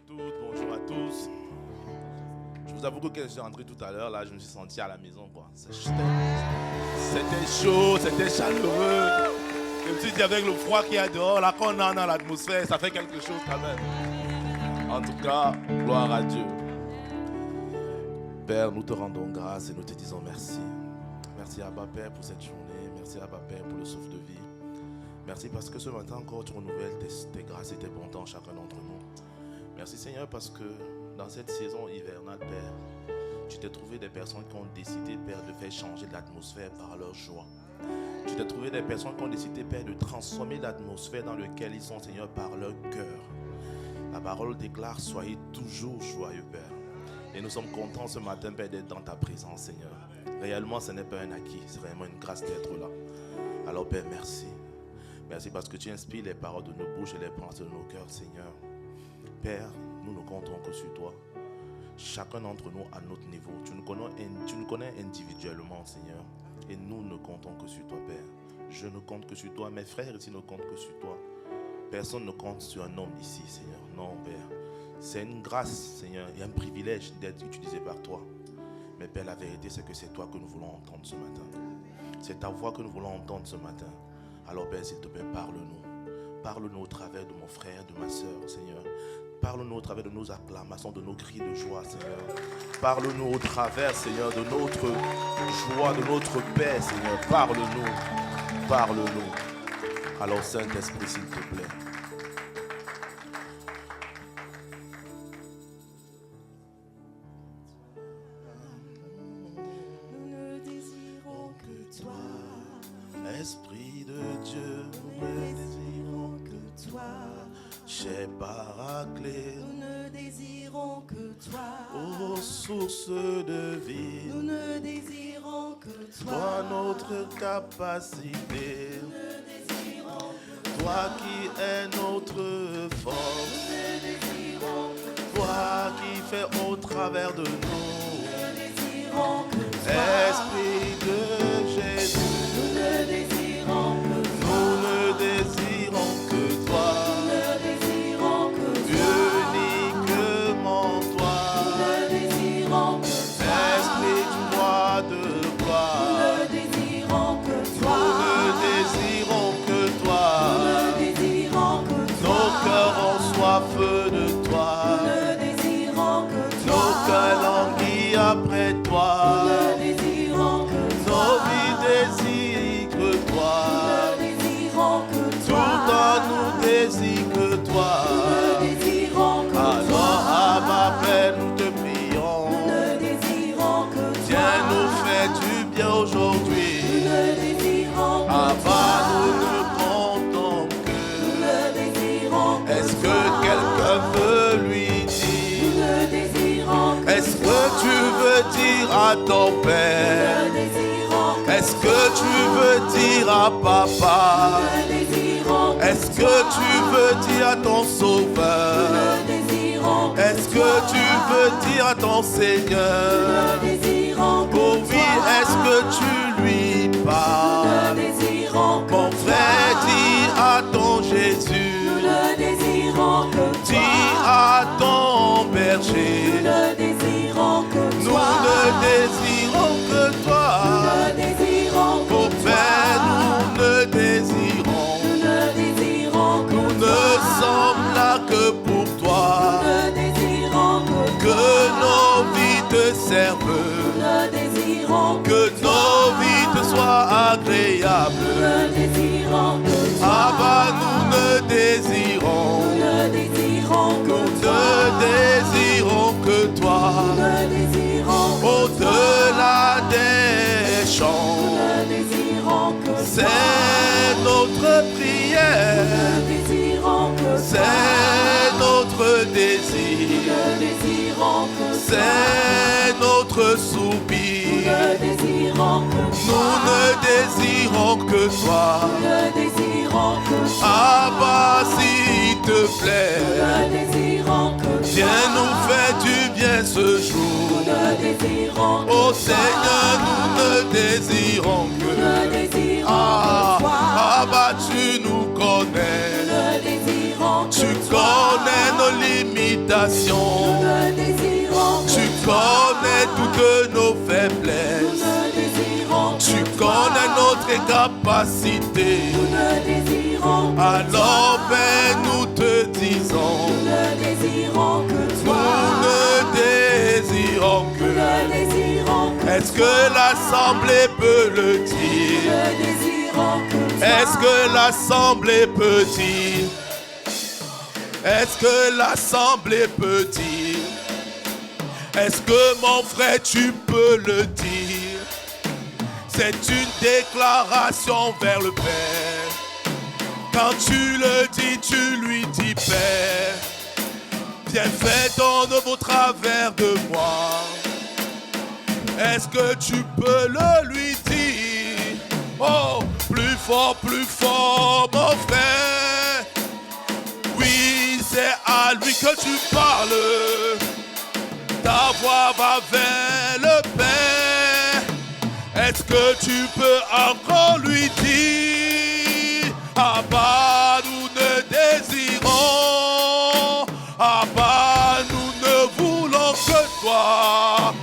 à toutes, bonjour à tous. Je vous avoue que quand je suis rentré tout à l'heure, là, je me suis senti à la maison, quoi. C'était chaud, c'était chaleureux. Je me suis dit, avec le froid qu'il y a dehors, là, quand on est dans l'atmosphère, ça fait quelque chose quand même. En tout cas, gloire à Dieu. Père, nous te rendons grâce et nous te disons merci. Merci Abba Père pour cette journée. Merci Abba Père pour le souffle de vie. Merci parce que ce matin encore tu renouvelles tes grâces et tes bontés en chacun d'entre nous. Merci Seigneur parce que dans cette saison hivernale, Père, tu t'es trouvé des personnes qui ont décidé, Père, de faire changer l'atmosphère par leur joie. Tu t'es trouvé des personnes qui ont décidé, Père, de transformer l'atmosphère dans laquelle ils sont, Seigneur, par leur cœur. La parole déclare, soyez toujours joyeux, Père. Et nous sommes contents ce matin, Père, d'être dans ta présence, Seigneur. Réellement, ce n'est pas un acquis, c'est vraiment une grâce d'être là. Alors, Père, merci. Merci parce que tu inspires les paroles de nos bouches et les pensées de nos cœurs, Seigneur. Père, nous ne comptons que sur toi. Chacun d'entre nous à notre niveau. Tu nous connais individuellement, Seigneur. Et nous ne comptons que sur toi, Père. Je ne compte que sur toi. Mes frères ici ne comptent que sur toi. Personne ne compte sur un homme ici, Seigneur. Non, Père. C'est une grâce, Seigneur, et un privilège d'être utilisé par toi. Mais Père, la vérité, c'est que c'est toi que nous voulons entendre ce matin. C'est ta voix que nous voulons entendre ce matin. Alors, Père, s'il te plaît, parle-nous. Parle-nous au travers de mon frère, de ma soeur, Seigneur. Parle-nous au travers de nos acclamations, de nos cris de joie, Seigneur. Parle-nous au travers, Seigneur, de notre joie, de notre paix, Seigneur. Parle-nous. Parle-nous. Alors, Saint-Esprit, s'il te plaît. Esprit de Dieu, nous ne désirons que toi. Cher Paraclet, nous ne désirons que toi. Ô source de vie, nous ne désirons que toi. Toi notre capacité, nous ne désirons que toi qui es notre force, nous ne désirons que toi qui fais au travers de nous. nous ne désirons que toi. Esprit de Jésus, nous ne désirons que toi. nous ne désirons que toi. Nous ne désirons que toi. Uniquement toi. Nous ne désirons que toi. Esprit du roi de gloire. Nous ne désirons que toi. Nous ne désirons que toi. Nous ne désirons que toi. Nos cœurs ont soif de toi. Nous ne désirons que toi. Nos cœurs languissent après toi. Nous ne désirons que toi. Nos vies désirent que toi. Nous ne désirons que Tout toi. le temps nous désirons que toi. Nous ne désirons que toi. Alors à ma paix nous te prions. Nous ne désirons que toi. Viens nous faire du bien aujourd'hui. Nous ne désirons que Abba, toi. nous ne comptons que. Nous ne désirons que Est-ce toi. que quelqu'un veut lui Nous dire? ne désirons que Est-ce toi. que tu veux dire à ton Père? Nous ne désirons que Est-ce que tu veux dire à papa? Nous ne désirons que Est-ce que tu veux dire à ton sauveur? Nous ne désirons que Est-ce que tu veux dire à ton Seigneur? Nous ne désirons que Oh oui, est-ce que tu lui Nous parles? ne désirons que Mon frère, dis à ton Jésus, Nous ne désirons que dis à ton berger, Nous ne désirons que nous ne désirons que toi. Nous ne désirons que Oh Père, nous ne désirons, Nous ne désirons que nous ne sommes là que pour toi. Nous ne désirons Que nos vies te servent, Nous ne désirons que nos vies te soient agréables. Nous ne désirons que Abba, nous ne désirons, Nous ne désirons nous que ne désirons que toi. Nous ne désirons que Au-delà des champs, Nous ne désirons que c'est notre prière, Nous ne désirons que c'est notre désir, Nous ne désirons que c'est notre Nous soupir. ne désirons que Nous ne désirons que toi. Nous ne désirons que Abba, s'il te plaît, Nous ne désirons que viens nous faire du bien ce jour. Nous ne désirons que Oh Seigneur, nous ne désirons Nous que. ne désirons que toi. Abba, tu nous connais. Nous ne désirons que Tu connais nos limites. limitations. Nous ne désirons que Tu toi. connais toutes nos Nous faiblesses. ne désirons Tu que toi. connais notre incapacité. Nous ne désirons que Alors, toi. Père, nous te disons, Nous ne désirons que nous toi. ne désirons Nous que. ne désirons que Est-ce que l'Assemblée peut le Nous dire? ne désirons que toi. Est-ce que l'Assemblée peut dire? Est-ce que l'Assemblée peut dire? Est-ce que mon frère tu peux le dire? C'est une déclaration vers le Père. Quand tu le dis, tu lui dis Père, viens faire ton œuvre au travers de moi. Est-ce que tu peux le lui dire? Oh, plus fort, mon frère. Oui, c'est à lui que tu parles. Ta voix va vers le Père. Est-ce que tu peux encore lui dire? Abba, nous ne désirons. Abba, nous ne voulons que toi.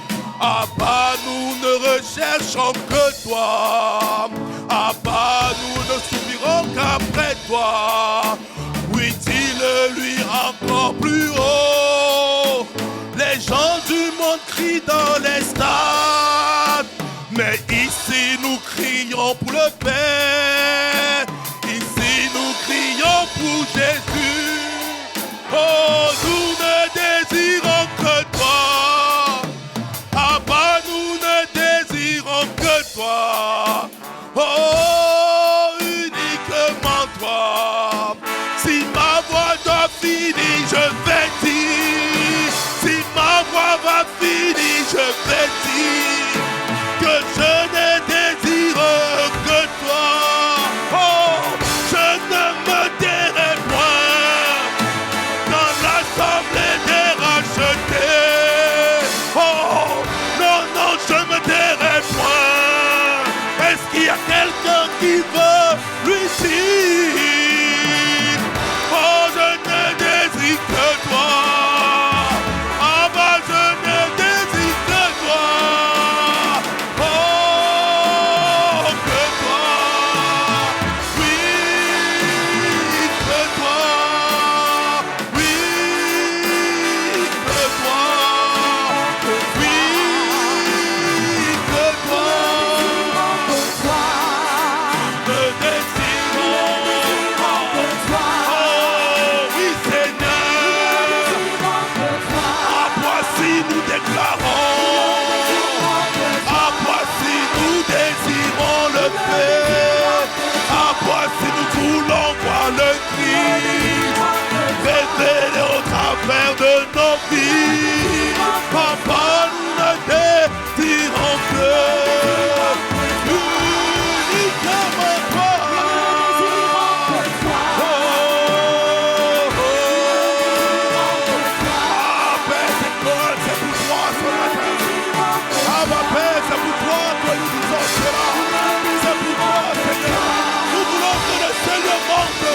Abba, nous ne recherchons que toi. Abba, nous ne soupirons qu'après toi. Oui, dis-le lui encore plus haut. Les gens du monde crient dans les stades, mais ici nous crions pour le Père. Ici nous crions pour Jésus. Oh, nous ne désirons que toi. Abba, nous ne désirons que toi. Oh, uniquement toi. Si ma voix doit finir, je vais dire. Si ma voix va finir, je vais dire que je ne désire que toi. Oh, je ne me tairai point dans l'assemblée des rachetés. Oh, non, non, je me tairai point. Est-ce qu'il y a quelqu'un qui veut lui dire? Oh, je ne désire que toi. Ah bah, je ne désire que toi. Oh, que toi. Oui, que toi. Oui, que toi. Oui, que toi. Me désirons. Oh, oui, Seigneur. À voici nous déclarons. À voici nous désirons le Père. À voici nous voulons voir le Christ révélé au travers de nos vies. Papa, nous ne désirons que uniquement toi. Ah, Père, cette parole, c'est pour toi ce matin. Ah, ma Père, c'est pour toi que nous disons cela. C'est pour toi, Seigneur. Nous voulons que le Seigneur monte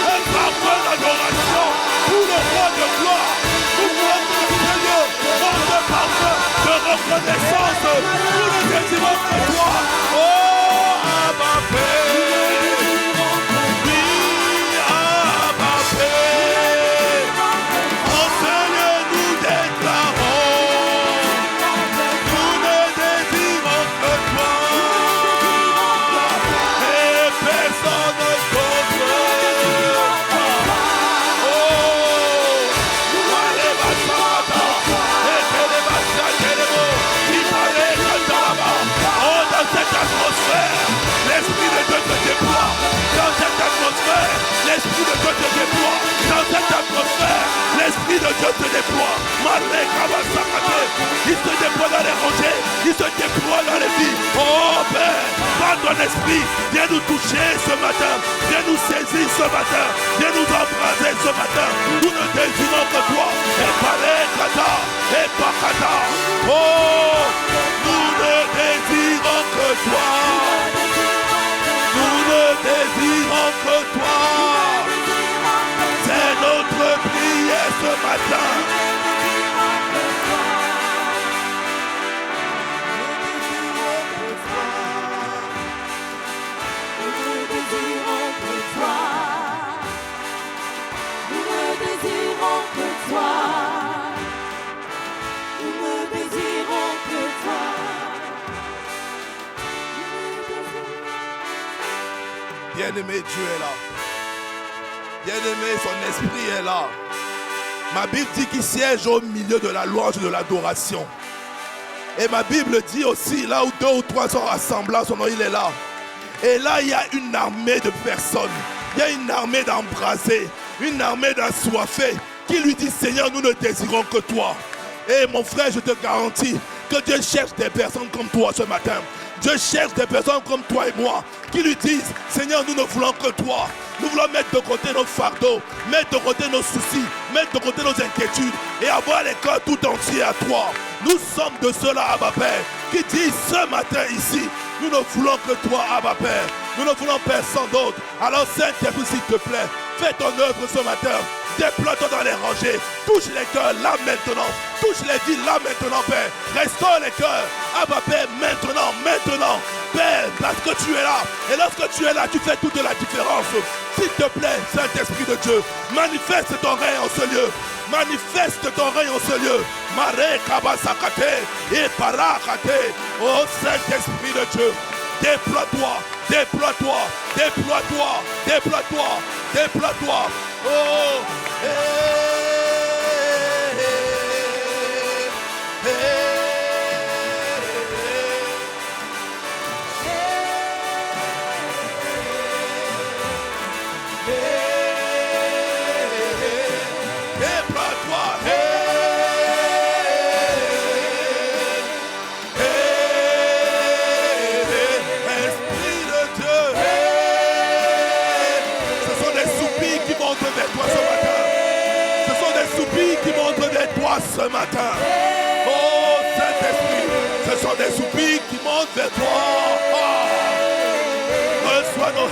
un parfum d'adoration pour le roi de gloire. Nous voulons que le Seigneur monte un parfum de reconnaissance pour le désirons de toi. Oh, ah, ma Père. Oui, ah, ma Père. Oh, Seigneur, nous déclarons. Nous ne désirons que toi et personne d'autre. Oh, allez, Bassata, et Télébassata, Télébo, Iparé, Kataraba. Oh, dans cette atmosphère, l'Esprit de Dieu te déploie. Dans cette atmosphère, l'Esprit de Dieu te déploie. Dans cette atmosphère, l'Esprit de Dieu te déploie. Malé, Kabasakate, il se déploie dans les rangées, il se déploie dans les vies. Oh Père, par ton esprit, viens nous toucher ce matin, viens nous saisir ce matin, viens nous embraser ce matin. Nous ne désirons que toi. Et Palé, Kata, et Pakata. Oh, nous ne désirons que toi. Nous ne désirons que toi. C'est notre prière ce matin. Bien-aimé, Dieu est là. Bien-aimé, son esprit est là. Ma Bible dit qu'il siège au milieu de la louange et de l'adoration. Et ma Bible dit aussi, là où 2 ou 3 sont rassemblés, son nom, il est là. Et là, il y a une armée de personnes. Il y a une armée d'embrasés, une armée d'assoiffés qui lui dit, Seigneur, nous ne désirons que toi. Et mon frère, je te garantis que Dieu cherche des personnes comme toi ce matin. Dieu cherche des personnes comme toi et moi qui lui disent, Seigneur, nous ne voulons que toi. Nous voulons mettre de côté nos fardeaux, mettre de côté nos soucis, mettre de côté nos inquiétudes et avoir les cœurs tout entiers à toi. Nous sommes de ceux-là, Abba Père, qui disent ce matin ici, nous ne voulons que toi, Abba Père. Nous ne voulons personne d'autre. Alors Saint-Esprit, s'il te plaît, fais ton œuvre ce matin. Déploie-toi dans les rangées. Touche les cœurs là maintenant. Touche les vies là maintenant, Père. Restaure les cœurs. Abba Père, maintenant, maintenant. Père, parce que tu es là. Et lorsque tu es là, tu fais toute la différence. S'il te plaît, Saint-Esprit de Dieu, manifeste ton règne en ce lieu. Manifeste ton règne en ce lieu. Mare kabasakate et parakate. Oh Saint-Esprit de Dieu, déploie-toi, déploie-toi, déploie-toi, déploie-toi, déploie-toi. Oh, qui montrent vers toi ce matin. Oh Saint-Esprit, ce sont des soupirs qui montent vers toi. Reçois nos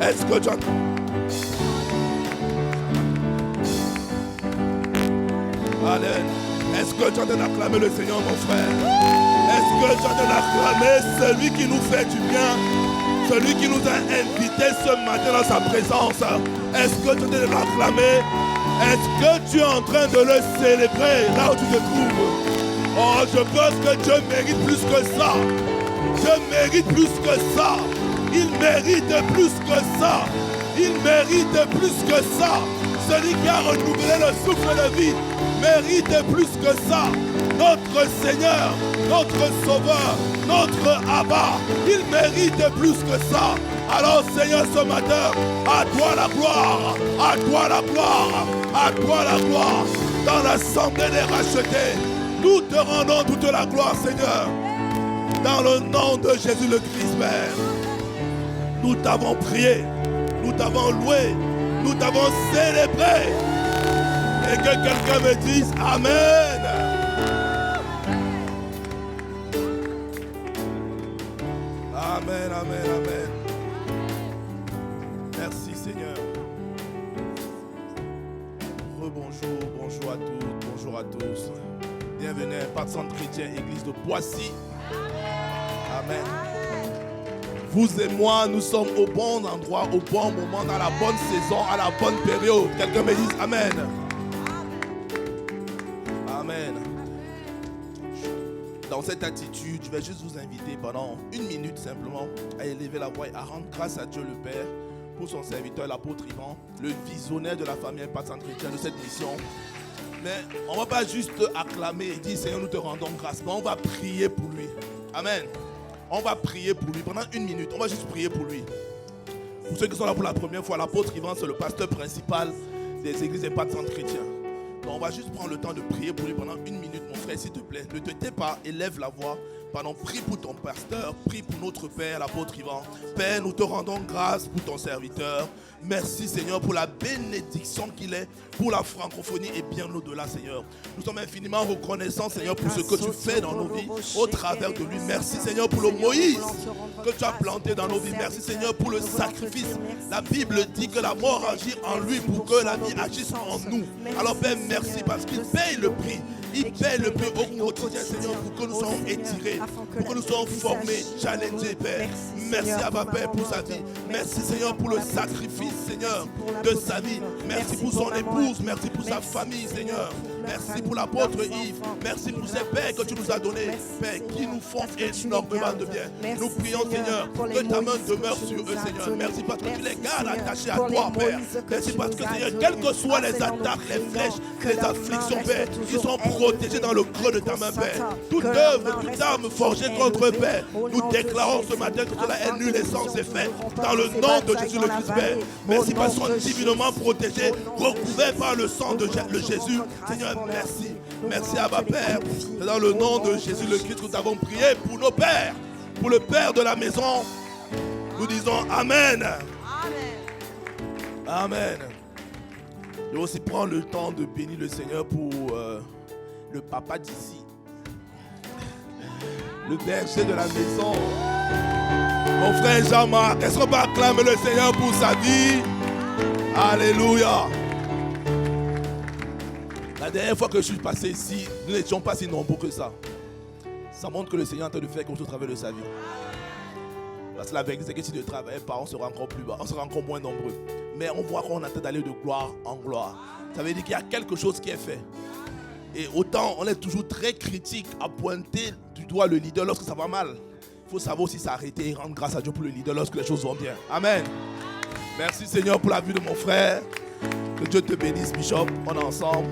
Est-ce que tu entends? Allez, est-ce que tu es en train d'acclamer le Seigneur, mon frère? Est-ce que tu es en train d'acclamer celui qui nous fait du bien, celui qui nous a invités ce matin dans sa présence? Est-ce que tu es en train de l'acclamer? Est-ce que tu es en train de le célébrer là où tu te trouves? Oh, je pense que Dieu mérite plus que ça. Dieu mérite plus que ça. Il mérite plus que ça. Il mérite plus que ça. Celui qui a renouvelé le souffle de vie mérite plus que ça. Notre Seigneur, notre Sauveur, notre Abba, il mérite plus que ça. Alors Seigneur, ce matin, à toi la gloire, à toi la gloire, à toi la gloire. Dans l'assemblée des rachetés, nous te rendons toute la gloire, Seigneur. Dans le nom de Jésus le Christ, Père. Nous t'avons prié, nous t'avons loué, nous t'avons célébré. Et que quelqu'un me dise Amen. Amen, amen, amen. Merci Seigneur. Rebonjour, bonjour à toutes, bonjour à tous. Bienvenue à Pâques Centre Chrétien, église de Boissy. Amen. Vous et moi, nous sommes au bon endroit, au bon moment, dans la bonne saison, à la bonne période. Quelqu'un me dise Amen. Amen. Dans cette attitude, je vais juste vous inviter pendant 1 minute simplement à élever la voix et à rendre grâce à Dieu le Père pour son serviteur, l'apôtre Ivan, le visionnaire de la famille Pâques Centre Chrétien de cette mission. Mais on ne va pas juste acclamer et dire Seigneur, nous te rendons grâce, mais on va prier pour lui. Amen. On va prier pour lui pendant 1 minute. On va juste prier pour lui. Pour ceux qui sont là pour la première fois, l'apôtre Ivan, c'est le pasteur principal des églises des Pâques Centre Chrétien. Donc on va juste prendre le temps de prier pour lui pendant 1 minute, mon frère, s'il te plaît. Ne te tais pas, élève la voix. Pardon, prie pour ton pasteur, prie pour notre Père, l'apôtre Yvan. Père, nous te rendons grâce pour ton serviteur. Merci Seigneur pour la bénédiction qu'il est pour la francophonie et bien au-delà Seigneur. Nous sommes infiniment reconnaissants Seigneur pour ce que tu fais dans nos vies au travers de lui. Merci Seigneur pour le Moïse que tu as planté dans nos vies. Merci Seigneur pour le sacrifice. La Bible dit que la mort agit en lui pour que la vie agisse en nous. Alors Père, merci parce qu'il paye le prix. Il paie le prix au quotidien, Seigneur, pour que nous soyons étirés, pour que nous soyons formés, challengés, Père. Merci à ma Père pour sa vie. Merci, Seigneur, pour le sacrifice, Seigneur, de sa vie. Merci pour son épouse. Merci pour sa famille, Seigneur. Merci pour l'apôtre Yves. Merci pour ces pères que tu nous as donnés, Père, qui nous font énormément de bien. Nous prions, Seigneur, que ta main demeure sur eux, Seigneur. Merci parce que tu les gardes attachés à toi, Père. Merci parce que, Seigneur, quelles que soient les attaques, les flèches, les afflictions, Père, ils sont protégés dans le creux de ta main, Père. Toute œuvre, toute arme forgée contre eux, Père, nous déclarons ce matin que cela est nul et sans effet. Dans le nom de Jésus le Christ, Père. Merci parce qu'ils sont divinement protégés, recouverts par le sang de Jésus. Seigneur, merci. Merci à ma Père. C'est dans le nom de Jésus le Christ que nous avons prié pour nos pères, pour le Père de la maison. Nous disons Amen. Amen. Amen. Je vais aussi prendre le temps de bénir le Seigneur pour le papa d'ici, le berger de la maison, mon frère Jean-Marc. Est-ce qu'on peut acclamer le Seigneur pour sa vie? Alléluia. La dernière fois que je suis passé ici, nous n'étions pas si nombreux que ça. Ça montre que le Seigneur est en train de faire quelque chose au travers de sa vie. Parce que la vérité, c'est que si ne travaillait pas, on sera encore plus bas, on sera encore moins nombreux. Mais on voit qu'on est en train d'aller de gloire en gloire. Ça veut dire qu'il y a quelque chose qui est fait. Et autant on est toujours très critique à pointer du doigt le leader lorsque ça va mal. Il faut savoir aussi s'arrêter et rendre grâce à Dieu pour le leader lorsque les choses vont bien. Amen. Merci Seigneur pour la vie de mon frère. Que Dieu te bénisse, Bishop. On est ensemble.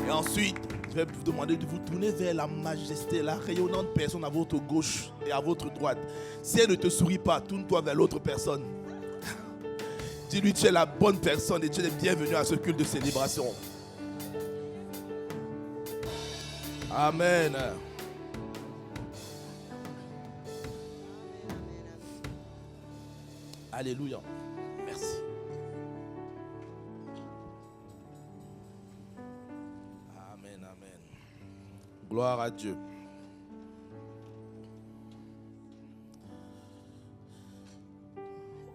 Et ensuite, je vais vous demander de vous tourner vers la majesté, la rayonnante personne à votre gauche et à votre droite. Si elle ne te sourit pas, tourne-toi vers l'autre personne. Dis-lui, tu es la bonne personne et tu es bienvenu à ce culte de célébration. Amen. Alléluia. Merci. Amen, amen. Gloire à Dieu.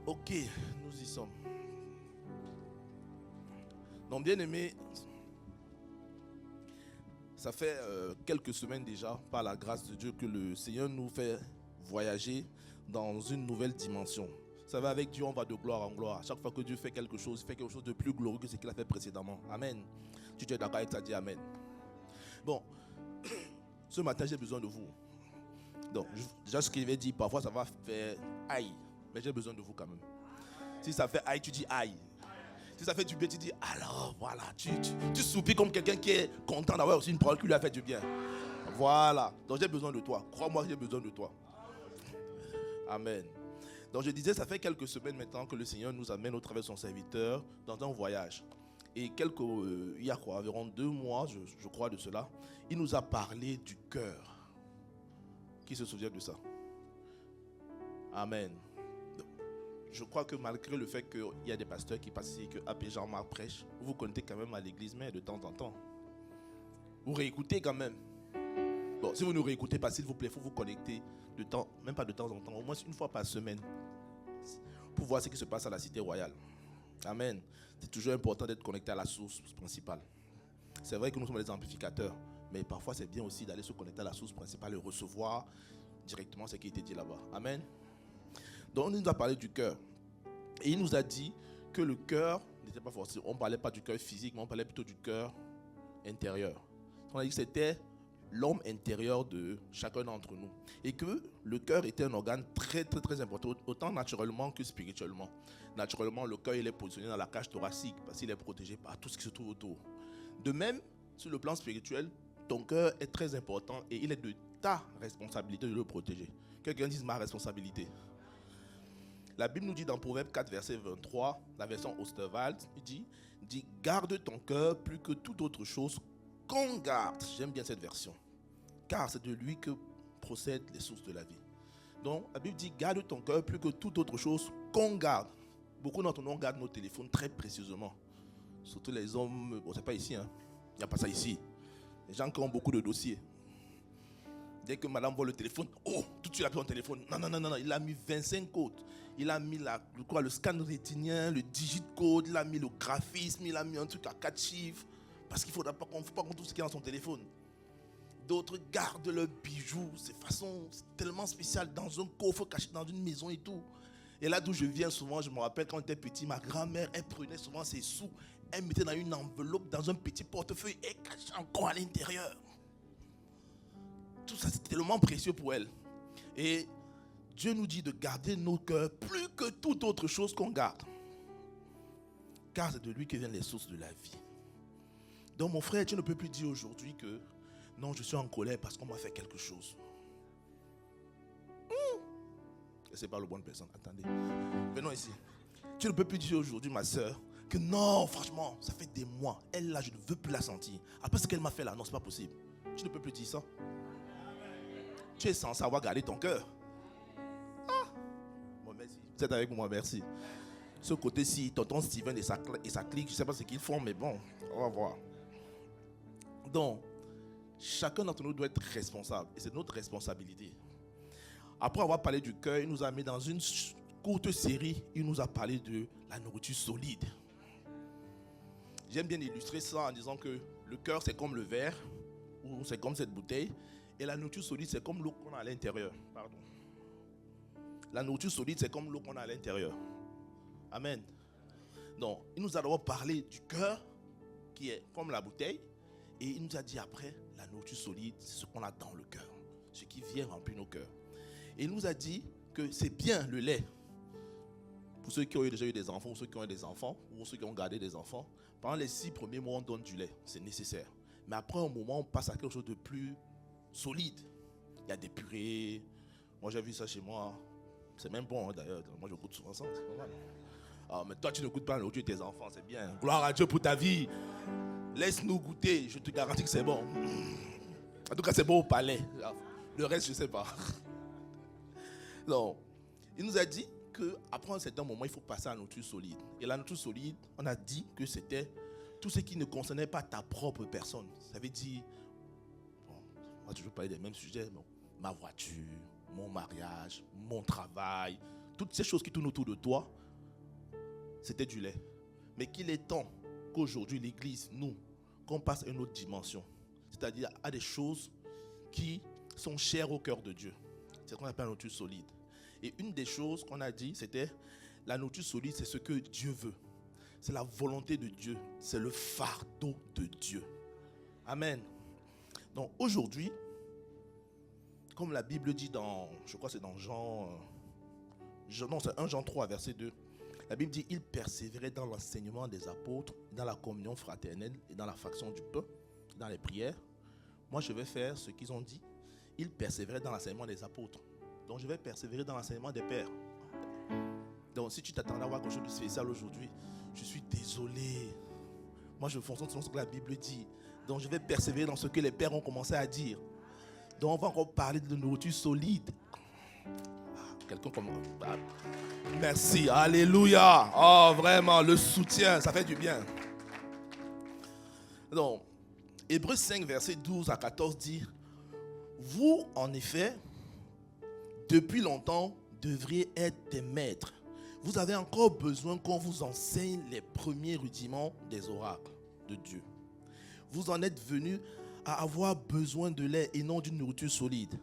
Ok, nous y sommes. Donc, bien aimé, ça fait quelques semaines déjà, par la grâce de Dieu, que le Seigneur nous fait voyager dans une nouvelle dimension. Vous savez, avec Dieu, on va de gloire en gloire. À chaque fois que Dieu fait quelque chose, il fait quelque chose de plus glorieux que ce qu'il a fait précédemment. Amen. Si tu es d'accord avec ça, dis Amen. Bon, ce matin, j'ai besoin de vous. Donc, déjà, ce qu'il avait dit, parfois, ça va faire aïe. Mais j'ai besoin de vous quand même. Si ça fait aïe, tu dis aïe. Si ça fait du bien, tu dis alors, voilà. Tu soupires comme quelqu'un qui est content d'avoir aussi une parole qui lui a fait du bien. Voilà. Donc, j'ai besoin de toi. Crois-moi, j'ai besoin de toi. Amen. Donc, je disais, ça fait quelques semaines maintenant que le Seigneur nous amène au travers de son serviteur dans un voyage. Et il y a quoi, environ 2 mois, je crois de cela, il nous a parlé du cœur. Qui se souvient de ça? Amen. Je crois que malgré le fait qu'il y a des pasteurs qui passent ici, que AP Jean-Marc prêche, vous connectez quand même à l'église, mais de temps en temps. Vous réécoutez quand même. Bon, si vous ne réécoutez pas, s'il vous plaît, il faut vous connecter de temps, même pas de temps en temps, au moins une fois par semaine, pour voir ce qui se passe à la Cité Royale. Amen. C'est toujours important d'être connecté à la source principale. C'est vrai que nous sommes des amplificateurs, mais parfois c'est bien aussi d'aller se connecter à la source principale et recevoir directement ce qui a été dit là-bas. Amen. Donc, il nous a parlé du cœur. Et il nous a dit que le cœur n'était pas forcément. On ne parlait pas du cœur physique, mais on parlait plutôt du cœur intérieur. On a dit que c'était l'homme intérieur de chacun d'entre nous. Et que le cœur était un organe très, très, très important, autant naturellement que spirituellement. Naturellement, le cœur, il est positionné dans la cage thoracique parce qu'il est protégé par tout ce qui se trouve autour. De même, sur le plan spirituel, ton cœur est très important et il est de ta responsabilité de le protéger. Quelqu'un dise ma responsabilité. La Bible nous dit dans Proverbe 4, verset 23, la version Osterwald, il dit garde ton cœur plus que toute autre chose qu'on garde. J'aime bien cette version. Car c'est de lui que procèdent les sources de la vie. Donc, la Bible dit garde ton cœur plus que toute autre chose qu'on garde. Beaucoup d'entre nous gardent nos téléphones très précieusement. Surtout les hommes, bon, c'est pas ici, hein. Il n'y a pas ça ici. Les gens qui ont beaucoup de dossiers. Dès que madame voit le téléphone, oh, tout de suite il a pris son téléphone. Non, il a mis 25 codes. Il a mis le scan rétinien, le digit code, il a mis le graphisme, il a mis un truc à 4 chiffres. Parce qu'il ne faut pas qu'on trouve tout ce qu'il y a dans son téléphone. D'autres gardent leurs bijoux, c'est tellement spécial dans un coffre caché dans une maison et tout. Et là d'où je viens souvent, je me rappelle quand j'étais petit, ma grand-mère, elle prenait souvent ses sous, elle mettait dans une enveloppe, dans un petit portefeuille et cachait encore à l'intérieur. Tout ça, c'est tellement précieux pour elle. Et Dieu nous dit de garder nos cœurs plus que toute autre chose qu'on garde. Car c'est de lui que viennent les sources de la vie. Donc mon frère, tu ne peux plus dire aujourd'hui que non, je suis en colère parce qu'on m'a fait quelque chose. Et c'est pas la bonne personne. Attendez. Venons ici. Tu ne peux plus dire aujourd'hui, ma soeur, que non, franchement, ça fait des mois. Elle là, je ne veux plus la sentir. Après ce qu'elle m'a fait là, non, c'est pas possible. Tu ne peux plus dire ça. Tu es censé avoir gardé ton cœur. Bon, merci. Vous êtes avec moi, merci. Ce côté-ci, tonton Steven et sa clique, je ne sais pas ce qu'ils font, mais bon, on va voir. Donc, chacun d'entre nous doit être responsable. Et c'est notre responsabilité. Après avoir parlé du cœur, il nous a mis dans une courte série, il nous a parlé de la nourriture solide. J'aime bien illustrer ça en disant que le cœur, c'est comme le verre, ou c'est comme cette bouteille, et la nourriture solide, c'est comme l'eau qu'on a à l'intérieur. Pardon. La nourriture solide, c'est comme l'eau qu'on a à l'intérieur. Amen. Donc, il nous a d'abord parlé du cœur, qui est comme la bouteille, et il nous a dit après, la nourriture solide, c'est ce qu'on a dans le cœur, ce qui vient remplir nos cœurs. Et il nous a dit que c'est bien le lait. Pour ceux qui ont déjà eu des enfants, ou ceux qui ont eu des enfants, ou ceux qui ont gardé des enfants, pendant les 6 premiers mois, on donne du lait, c'est nécessaire. Mais après un moment, on passe à quelque chose de plus solide. Il y a des purées. Moi, j'ai vu ça chez moi. C'est même bon, hein, d'ailleurs. Moi, je goûte souvent ça, c'est pas mal. Ah, mais toi, tu ne goûtes pas la nourriture de tes enfants, c'est bien. Gloire à Dieu pour ta vie. Laisse-nous goûter, je te garantis que c'est bon. En tout cas, c'est bon au palais. Le reste, je ne sais pas. Donc, il nous a dit qu'après un certain moment, il faut passer à la nourriture solide. Et la nourriture solide, on a dit que c'était tout ce qui ne concernait pas ta propre personne. Ça veut dire, bon, on va toujours parler des mêmes sujets, bon, ma voiture, mon mariage, mon travail, toutes ces choses qui tournent autour de toi, c'était du lait. Mais qu'il est temps qu'aujourd'hui, l'Église, nous, qu'on passe à une autre dimension. C'est-à-dire à des choses qui sont chères au cœur de Dieu. C'est ce qu'on appelle la nourriture solide. Et une des choses qu'on a dit, c'était la nourriture solide, c'est ce que Dieu veut. C'est la volonté de Dieu. C'est le fardeau de Dieu. Amen. Donc aujourd'hui, comme la Bible dit dans, je crois que c'est dans c'est 1 Jean 3, verset 2. La Bible dit, il persévérait dans l'enseignement des apôtres, dans la communion fraternelle et dans la fraction du pain, dans les prières. Moi, je vais faire ce qu'ils ont dit. Il persévérait dans l'enseignement des apôtres. Donc, je vais persévérer dans l'enseignement des pères. Donc, si tu t'attendais à voir quelque chose de spécial aujourd'hui, je suis désolé. Moi, je fonctionne selon ce que la Bible dit. Donc, je vais persévérer dans ce que les pères ont commencé à dire. Donc, on va encore parler de nourriture solide. Quelqu'un comme... Merci, alléluia. Oh, vraiment, le soutien, ça fait du bien. Donc, Hébreux 5, verset 12 à 14 dit, vous, en effet, depuis longtemps, devriez être des maîtres. Vous avez encore besoin qu'on vous enseigne les premiers rudiments des oracles de Dieu. Vous en êtes venus à avoir besoin de lait et non d'une nourriture solide.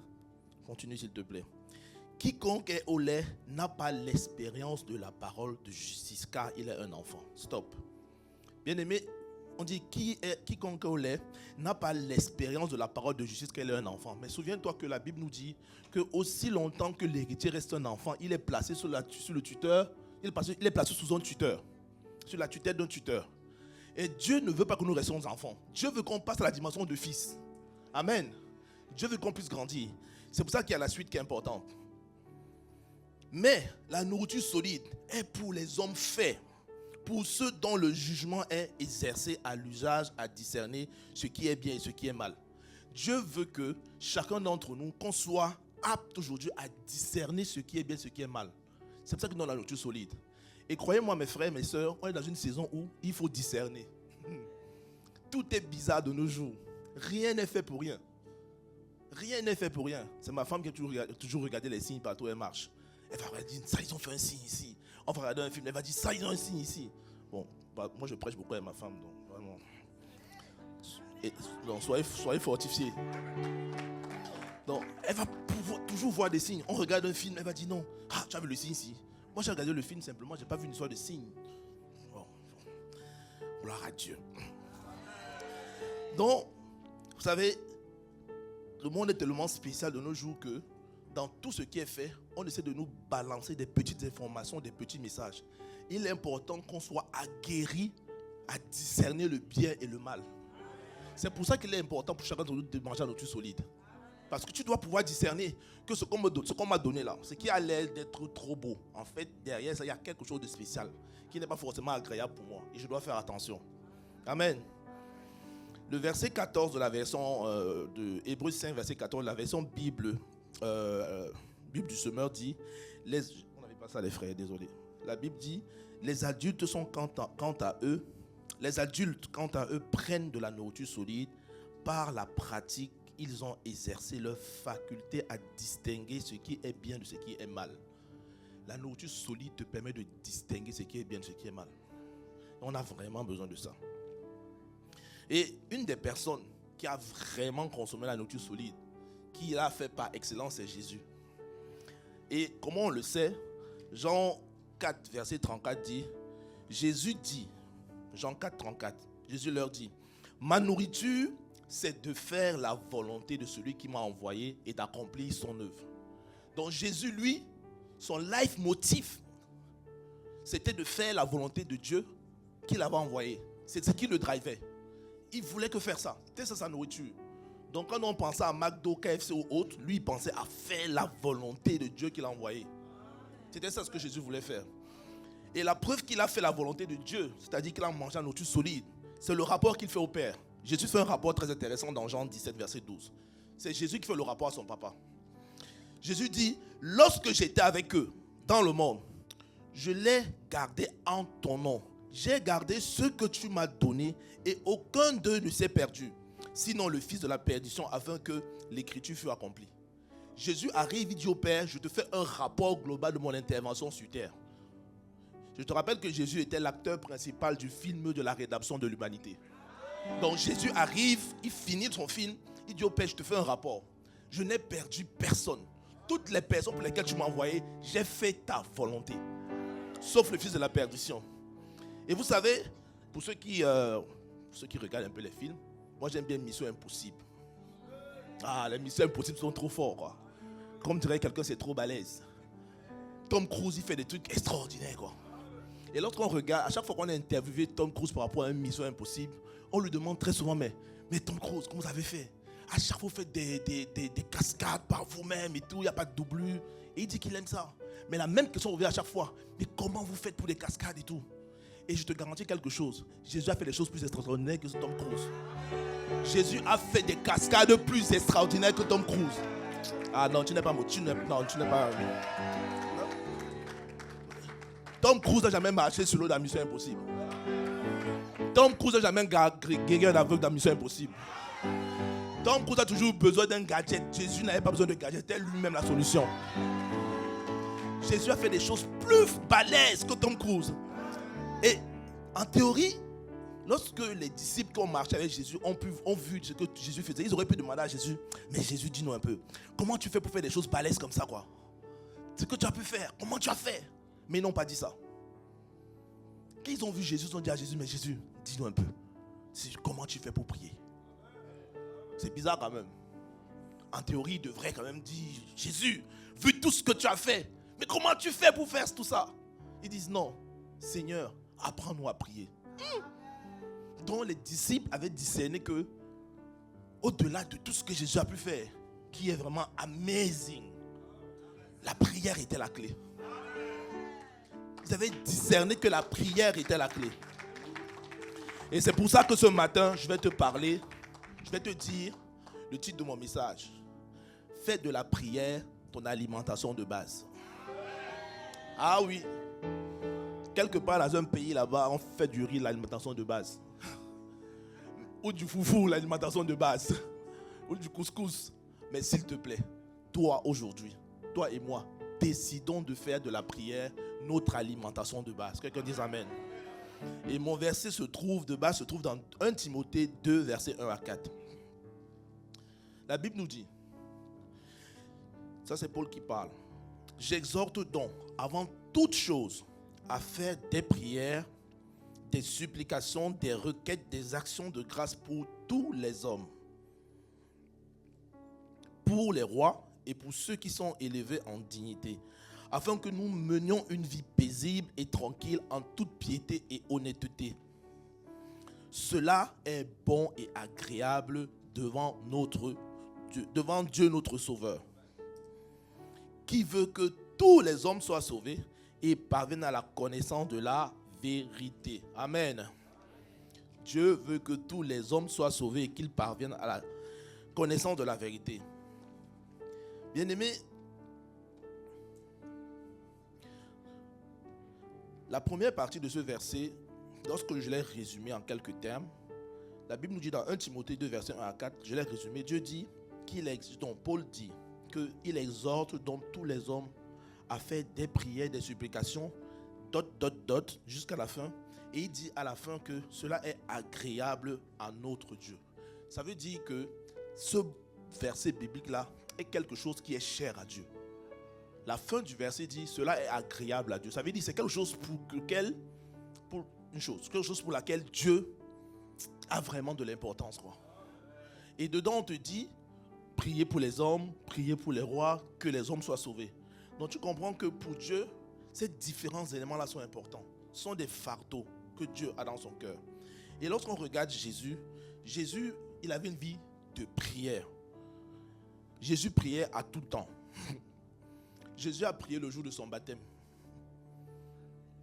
Continue s'il te plaît. Quiconque est au lait n'a pas l'expérience de la parole de justice, car il est un enfant. Stop. Bien-aimé, on dit quiconque est au lait n'a pas l'expérience de la parole de justice, car il est un enfant. Mais souviens-toi que la Bible nous dit que aussi longtemps que l'héritier reste un enfant, il est placé sous le tuteur, il est placé sous un tuteur, sur la tutelle d'un tuteur. Et Dieu ne veut pas que nous restions enfants. Dieu veut qu'on passe à la dimension de fils. Amen. Dieu veut qu'on puisse grandir. C'est pour ça qu'il y a la suite qui est importante. Mais la nourriture solide est pour les hommes faits, pour ceux dont le jugement est exercé à l'usage, à discerner ce qui est bien et ce qui est mal. Dieu veut que chacun d'entre nous, qu'on soit apte aujourd'hui à discerner ce qui est bien et ce qui est mal. C'est pour ça que nous avons la nourriture solide. Et croyez-moi mes frères, mes sœurs, on est dans une saison où il faut discerner. Tout est bizarre de nos jours. Rien n'est fait pour rien. Rien n'est fait pour rien. C'est ma femme qui a toujours regardé les signes partout où elle marche. Elle va dire, ça ils ont fait un signe ici. On va regarder un film, elle va dire, ça ils ont un signe ici. Bon, moi je prêche beaucoup avec ma femme, donc vraiment. Et, donc soyez fortifiés. Donc elle va toujours voir des signes. On regarde un film, elle va dire non. Ah, tu as vu le signe ici. Moi j'ai regardé le film simplement, je n'ai pas vu une histoire de signe. Bon. Gloire à Dieu. Donc, vous savez, le monde est tellement spécial de nos jours que dans tout ce qui est fait, on essaie de nous balancer des petites informations, des petits messages. Il est important qu'on soit aguerri à discerner le bien et le mal. C'est pour ça qu'il est important pour chacun de nous de manger la nourriture solide. Parce que tu dois pouvoir discerner que ce qu'on m'a donné là, ce qui a l'air d'être trop beau, en fait, derrière ça, il y a quelque chose de spécial qui n'est pas forcément agréable pour moi. Et je dois faire attention. Amen. Le verset 14 de la version de Hébreux 5, verset 14, la version Bible du semeur dit, on n'avait pas ça les frères, désolé. La Bible dit, les adultes quant à eux prennent de la nourriture solide. Par la pratique, ils ont exercé leur faculté à distinguer ce qui est bien de ce qui est mal. La nourriture solide te permet de distinguer ce qui est bien de ce qui est mal. On a vraiment besoin de ça. Et une des personnes qui a vraiment consommé la nourriture solide, qui l'a fait par excellence, c'est Jésus. Et comment on le sait? Jean 4, verset 34 dit, Jésus dit, Jean 4, 34, Jésus leur dit, ma nourriture, c'est de faire la volonté de celui qui m'a envoyé et d'accomplir son œuvre. Donc Jésus, lui, son life motif, c'était de faire la volonté de Dieu qu'il avait envoyé. C'est ce qui le drivait. Il voulait que faire ça. C'était ça sa nourriture. Donc quand on pensait à McDo, KFC ou autre, lui il pensait à faire la volonté de Dieu qu'il a envoyé. C'était ça ce que Jésus voulait faire. Et la preuve qu'il a fait la volonté de Dieu, c'est-à-dire qu'il a mangé la nourriture solide, c'est le rapport qu'il fait au Père. Jésus fait un rapport très intéressant dans Jean 17, verset 12. C'est Jésus qui fait le rapport à son papa. Jésus dit, lorsque j'étais avec eux dans le monde, je l'ai gardé en ton nom. J'ai gardé ce que tu m'as donné et aucun d'eux ne s'est perdu. Sinon le fils de la perdition afin que l'écriture fût accomplie. Jésus arrive, il dit au Père, je te fais un rapport global de mon intervention sur terre. Je te rappelle que Jésus était l'acteur principal du film de la rédemption de l'humanité. Donc Jésus arrive, il finit son film, il dit au Père, je te fais un rapport. Je n'ai perdu personne. Toutes les personnes pour lesquelles tu m'as envoyé, j'ai fait ta volonté. Sauf le fils de la perdition. Et vous savez, pour ceux qui regardent un peu les films, moi j'aime bien Mission Impossible. Ah, les Missions Impossibles sont trop forts, quoi. Comme dirait quelqu'un, c'est trop balèze. Tom Cruise, il fait des trucs extraordinaires, quoi. Et lorsqu'on regarde, à chaque fois qu'on a interviewé Tom Cruise par rapport à une Mission Impossible, on lui demande très souvent, mais Tom Cruise, comment vous avez fait? À chaque fois, vous faites des cascades par vous-même et tout, il n'y a pas de doublure. Et il dit qu'il aime ça. Mais la même question revient à chaque fois. Mais comment vous faites pour des cascades et tout? Et je te garantis quelque chose. Jésus a fait des choses plus extraordinaires que Tom Cruise. Jésus a fait des cascades plus extraordinaires que Tom Cruise. Ah non, tu n'es pas... Tom Cruise n'a jamais marché sur l'eau dans Mission Impossible. Tom Cruise n'a jamais guéri un aveugle dans Mission Impossible. Tom Cruise a toujours besoin d'un gadget. Jésus n'avait pas besoin de gadget. C'était lui-même la solution. Jésus a fait des choses plus balèzes que Tom Cruise. Et en théorie, lorsque les disciples qui ont marché avec Jésus ont vu ce que Jésus faisait, ils auraient pu demander à Jésus, mais Jésus, dis-nous un peu, comment tu fais pour faire des choses balèzes comme ça, quoi? Ce que tu as pu faire, comment tu as fait? Mais ils n'ont pas dit ça. Quand ils ont vu Jésus, ils ont dit à Jésus, mais Jésus, dis-nous un peu, comment tu fais pour prier? C'est bizarre quand même. En théorie, il devrait quand même dire, Jésus, vu tout ce que tu as fait, mais comment tu fais pour faire tout ça? Ils disent non, Seigneur, apprends-nous à prier. Donc les disciples avaient discerné que au-delà de tout ce que Jésus a pu faire, qui est vraiment amazing, la prière était la clé. Ils avaient discerné que la prière était la clé. Et c'est pour ça que ce matin, je vais te parler, je vais te dire le titre de mon message. Fais de la prière ton alimentation de base. Ah oui. Quelque part dans un pays là-bas, on fait du riz, l'alimentation de base. Ou du foufou, l'alimentation de base. Ou du couscous. Mais s'il te plaît, toi aujourd'hui, toi et moi, décidons de faire de la prière notre alimentation de base. Quelqu'un dise amen. Et mon verset se trouve dans 1 Timothée 2, versets 1 à 4. La Bible nous dit, ça c'est Paul qui parle, j'exhorte donc avant toute chose à faire des prières, des supplications, des requêtes, des actions de grâce pour tous les hommes, pour les rois et pour ceux qui sont élevés en dignité, afin que nous menions une vie paisible et tranquille en toute piété et honnêteté. Cela est bon et agréable devant Dieu notre Sauveur, qui veut que tous les hommes soient sauvés et parviennent à la connaissance de la vérité. Amen. Dieu veut que tous les hommes soient sauvés et qu'ils parviennent à la connaissance de la vérité. Bien-aimés, la première partie de ce verset, lorsque je l'ai résumé en quelques termes, la Bible nous dit dans 1 Timothée 2, versets 1 à 4, je l'ai résumé, Dieu dit Paul dit qu'il exhorte donc tous les hommes à faire des prières, des supplications, jusqu'à la fin. Et il dit à la fin que cela est agréable à notre Dieu. Ça veut dire que ce verset biblique-là est quelque chose qui est cher à Dieu. La fin du verset dit cela est agréable à Dieu. Ça veut dire que c'est quelque chose quelque chose pour laquelle Dieu a vraiment de l'importance, quoi. Et dedans on te dit priez pour les hommes, priez pour les rois, que les hommes soient sauvés. Donc tu comprends que pour Dieu, ces différents éléments-là sont importants. Ce sont des fardeaux que Dieu a dans son cœur. Et lorsqu'on regarde Jésus, il avait une vie de prière. Jésus priait à tout temps. Jésus a prié le jour de son baptême.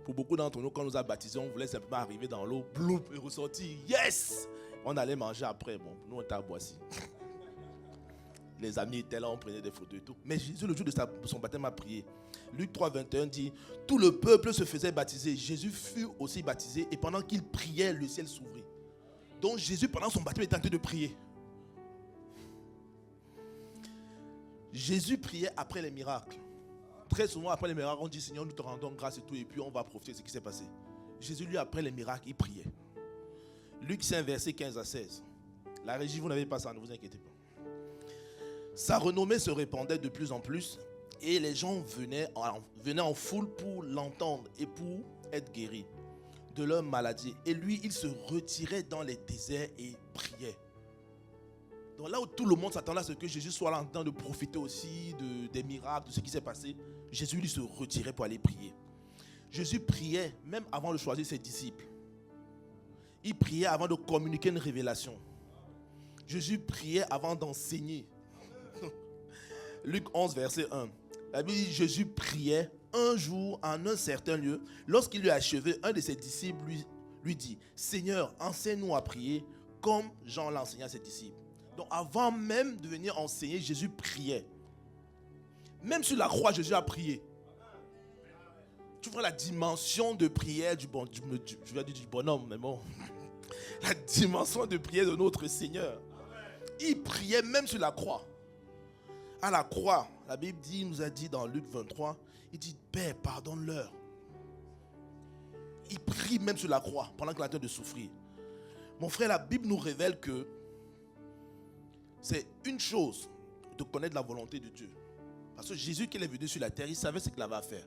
Pour beaucoup d'entre nous, quand on nous a baptisés, on voulait simplement arriver dans l'eau, bloup, et ressortir. Yes! On allait manger après. Bon, nous on était à Boissy. Les amis étaient là, on prenait des photos et tout. Mais Jésus, le jour de son baptême, a prié. Luc 3, 21 dit, tout le peuple se faisait baptiser. Jésus fut aussi baptisé et pendant qu'il priait, le ciel s'ouvrit. Donc Jésus, pendant son baptême, était en train de prier. Jésus priait après les miracles. Très souvent, après les miracles, on dit, Seigneur, nous te rendons grâce et tout, et puis on va profiter de ce qui s'est passé. Jésus, lui, après les miracles, il priait. Luc 5, verset 15 à 16. La régie, vous n'avez pas ça, ne vous inquiétez pas. Sa renommée se répandait de plus en plus et les gens venaient en foule pour l'entendre et pour être guéris de leur maladie. Et lui, il se retirait dans les déserts et priait. Donc là où tout le monde s'attendait à ce que Jésus soit là en train de profiter aussi des miracles, de ce qui s'est passé, Jésus lui se retirait pour aller prier. Jésus priait même avant de choisir ses disciples. Il priait avant de communiquer une révélation. Jésus priait avant d'enseigner. Luc 11, verset 1. La Bible dit, Jésus priait un jour en un certain lieu. Lorsqu'il lui a achevé, un de ses disciples lui dit, Seigneur, enseigne-nous à prier comme Jean l'a enseigné à ses disciples. Donc avant même de venir enseigner, Jésus priait. Même sur la croix, Jésus a prié. Tu vois la dimension de prière du bonhomme, mais bon. La dimension de prière de notre Seigneur. Il priait même sur la croix. À la croix, la Bible nous a dit dans Luc 23, il dit, Père, pardonne-leur. Il prie même sur la croix pendant qu'il est en train de souffrir. Mon frère, la Bible nous révèle que c'est une chose de connaître la volonté de Dieu. Parce que Jésus, qui est venu sur la terre, il savait ce qu'il avait à faire.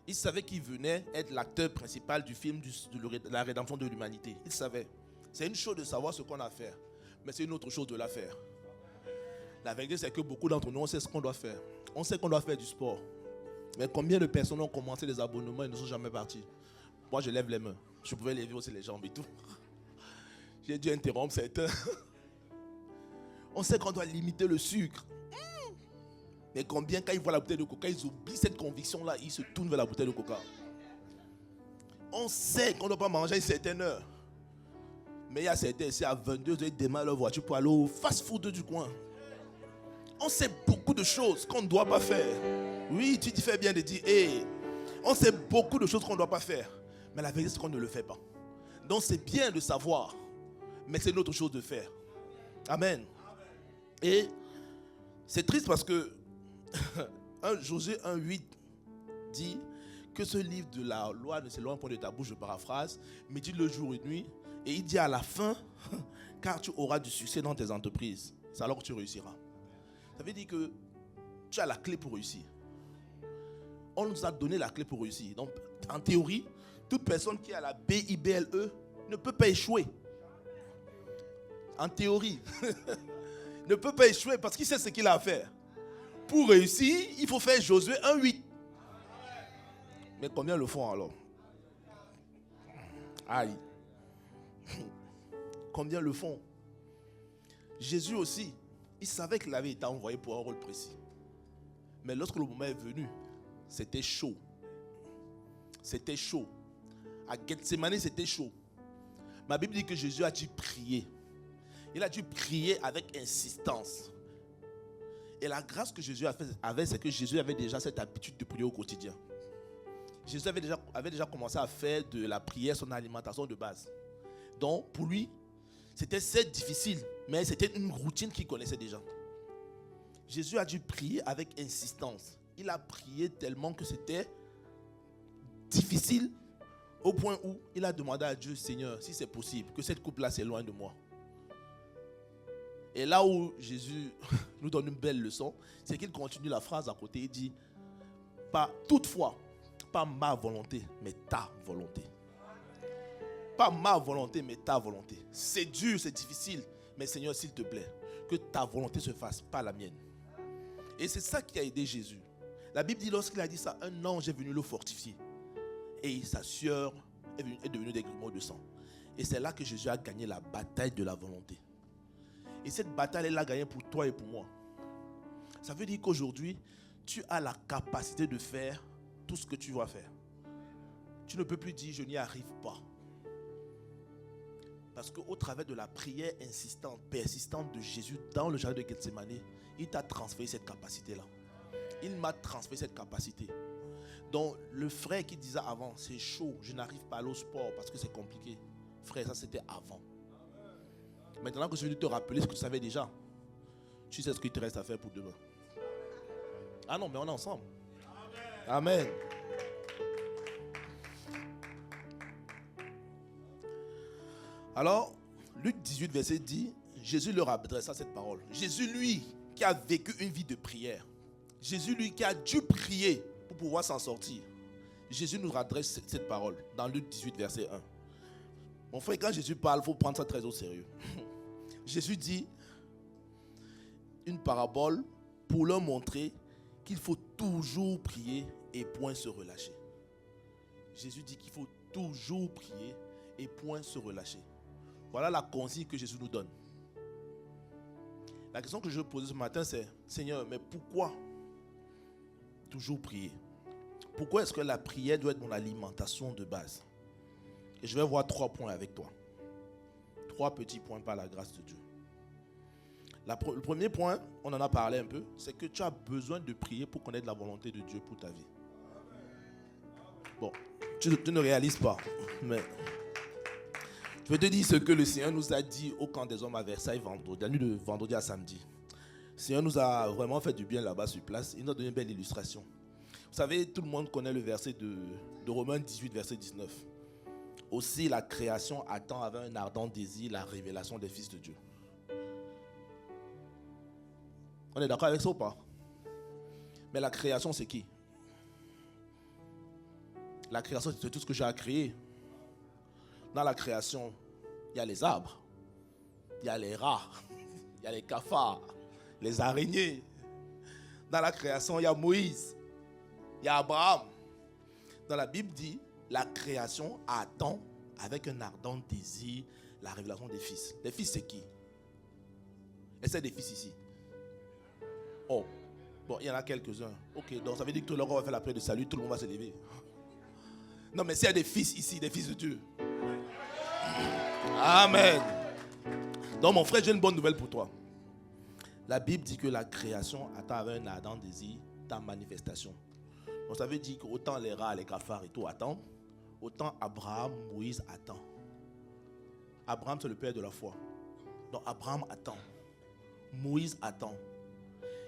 Il savait qu'il venait être l'acteur principal du film de la rédemption de l'humanité. Il savait. C'est une chose de savoir ce qu'on a à faire, mais c'est une autre chose de la faire. La vérité, c'est que beaucoup d'entre nous, on sait ce qu'on doit faire. On sait qu'on doit faire du sport. Mais combien de personnes ont commencé les abonnements et ne sont jamais partis? Moi, je lève les mains. Je pouvais lever aussi les jambes et tout. J'ai dû interrompre certains. On sait qu'on doit limiter le sucre. Mais combien, quand ils voient la bouteille de coca, ils oublient cette conviction-là, ils se tournent vers la bouteille de coca. On sait qu'on ne doit pas manger à une certaine heure. Mais il y a certains ici à 22 heures, ils démarrent leur voiture pour aller au fast-food du coin. On sait beaucoup de choses qu'on ne doit pas faire. Oui, tu fais bien de dire, hey, on sait beaucoup de choses qu'on ne doit pas faire. Mais la vérité, c'est qu'on ne le fait pas. Donc c'est bien de savoir, mais c'est une autre chose de faire. Amen. Et c'est triste parce que Josué 1,8 dit que ce livre de la loi ne s'éloigne point de ta bouche, je paraphrase, mais dit le jour et nuit. Et il dit à la fin, car tu auras du succès dans tes entreprises. C'est alors que tu réussiras. Ça veut dire que tu as la clé pour réussir. On nous a donné la clé pour réussir. Donc, en théorie, toute personne qui a la BIBLE ne peut pas échouer. En théorie. Ne peut pas échouer parce qu'il sait ce qu'il a à faire. Pour réussir, il faut faire Josué 1,8. Mais combien le font alors? Aïe. Combien le font? Jésus aussi, il savait qu'il avait été envoyé pour un rôle précis. Mais lorsque le moment est venu, c'était chaud. C'était chaud. À Gethsémani, c'était chaud. Ma Bible dit que Jésus a dû prier. Il a dû prier avec insistance. Et la grâce que Jésus avait, c'est que Jésus avait déjà cette habitude de prier au quotidien. Jésus avait déjà commencé à faire de la prière son alimentation de base. Donc, pour lui, c'était certes difficile, mais c'était une routine qu'il connaissait déjà. Jésus a dû prier avec insistance. Il a prié tellement que c'était difficile au point où il a demandé à Dieu, Seigneur, si c'est possible, que cette coupe-là s'éloigne de moi. Et là où Jésus nous donne une belle leçon, c'est qu'il continue la phrase à côté. Il dit, pas toutefois, pas ma volonté, mais ta volonté. Pas ma volonté, mais ta volonté. C'est dur, c'est difficile, mais Seigneur, s'il te plaît, que ta volonté se fasse, pas la mienne. Et c'est ça qui a aidé Jésus. La Bible dit, lorsqu'il a dit ça, un ange est venu le fortifier. Et sa sueur est devenue des grumeaux de sang. Et c'est là que Jésus a gagné la bataille de la volonté. Et cette bataille, elle l'a gagnée pour toi et pour moi. Ça veut dire qu'aujourd'hui, tu as la capacité de faire tout ce que tu vas faire. Tu ne peux plus dire, je n'y arrive pas. Parce qu'au travers de la prière insistante, persistante de Jésus dans le jardin de Gethsémani, il t'a transféré cette capacité-là. Il m'a transféré cette capacité. Donc, le frère qui disait avant, c'est chaud, je n'arrive pas à aller au sport parce que c'est compliqué. Frère, ça c'était avant. Maintenant que je viens de te rappeler ce que tu savais déjà, tu sais ce qu'il te reste à faire pour demain. Ah non, mais on est ensemble. Amen. Alors, Luc 18, verset 10, Jésus leur adressa cette parole. Jésus, lui, qui a vécu une vie de prière. Jésus, lui, qui a dû prier pour pouvoir s'en sortir. Jésus nous adresse cette parole dans Luc 18, verset 1. Mon frère, quand Jésus parle, il faut prendre ça très au sérieux. Jésus dit une parabole pour leur montrer qu'il faut toujours prier et point se relâcher. Jésus dit qu'il faut toujours prier et point se relâcher. Voilà la consigne que Jésus nous donne. La question que je pose ce matin, c'est Seigneur, mais pourquoi toujours prier? Pourquoi est-ce que la prière doit être mon alimentation de base? Et je vais voir 3 points avec toi. 3 petits points par la grâce de Dieu. Le premier point, on en a parlé un peu, c'est que tu as besoin de prier pour connaître la volonté de Dieu pour ta vie. Bon, tu ne réalises pas, mais je vais te dire ce que le Seigneur nous a dit au camp des hommes à Versailles vendredi, la nuit de vendredi à samedi. Le Seigneur nous a vraiment fait du bien là-bas sur place. Il nous a donné une belle illustration. Vous savez, tout le monde connaît le verset de Romains 18, verset 19. Aussi, la création attend avec un ardent désir la révélation des fils de Dieu. On est d'accord avec ça ou pas? Mais la création, c'est qui? La création, c'est tout ce que j'ai à créer. Dans la création, il y a les arbres, il y a les rats, il y a les cafards, les araignées. Dans la création, il y a Moïse, il y a Abraham. Dans la Bible dit, la création attend avec un ardent désir la révélation des fils. Les fils, c'est qui? Est-ce qu'il y a des fils ici? Oh, bon, il y en a quelques-uns. Ok, donc ça veut dire que tout le monde va faire la prière de salut, tout le monde va se lever. Non, mais s'il y a des fils ici, des fils de Dieu. Amen. Donc, mon frère, j'ai une bonne nouvelle pour toi. La Bible dit que la création attend avec un ardent désir ta manifestation. Donc, ça veut dire qu'autant les rats, les cafards et tout attendent, autant Abraham, Moïse attend. Abraham, c'est le père de la foi. Donc, Abraham attend. Moïse attend.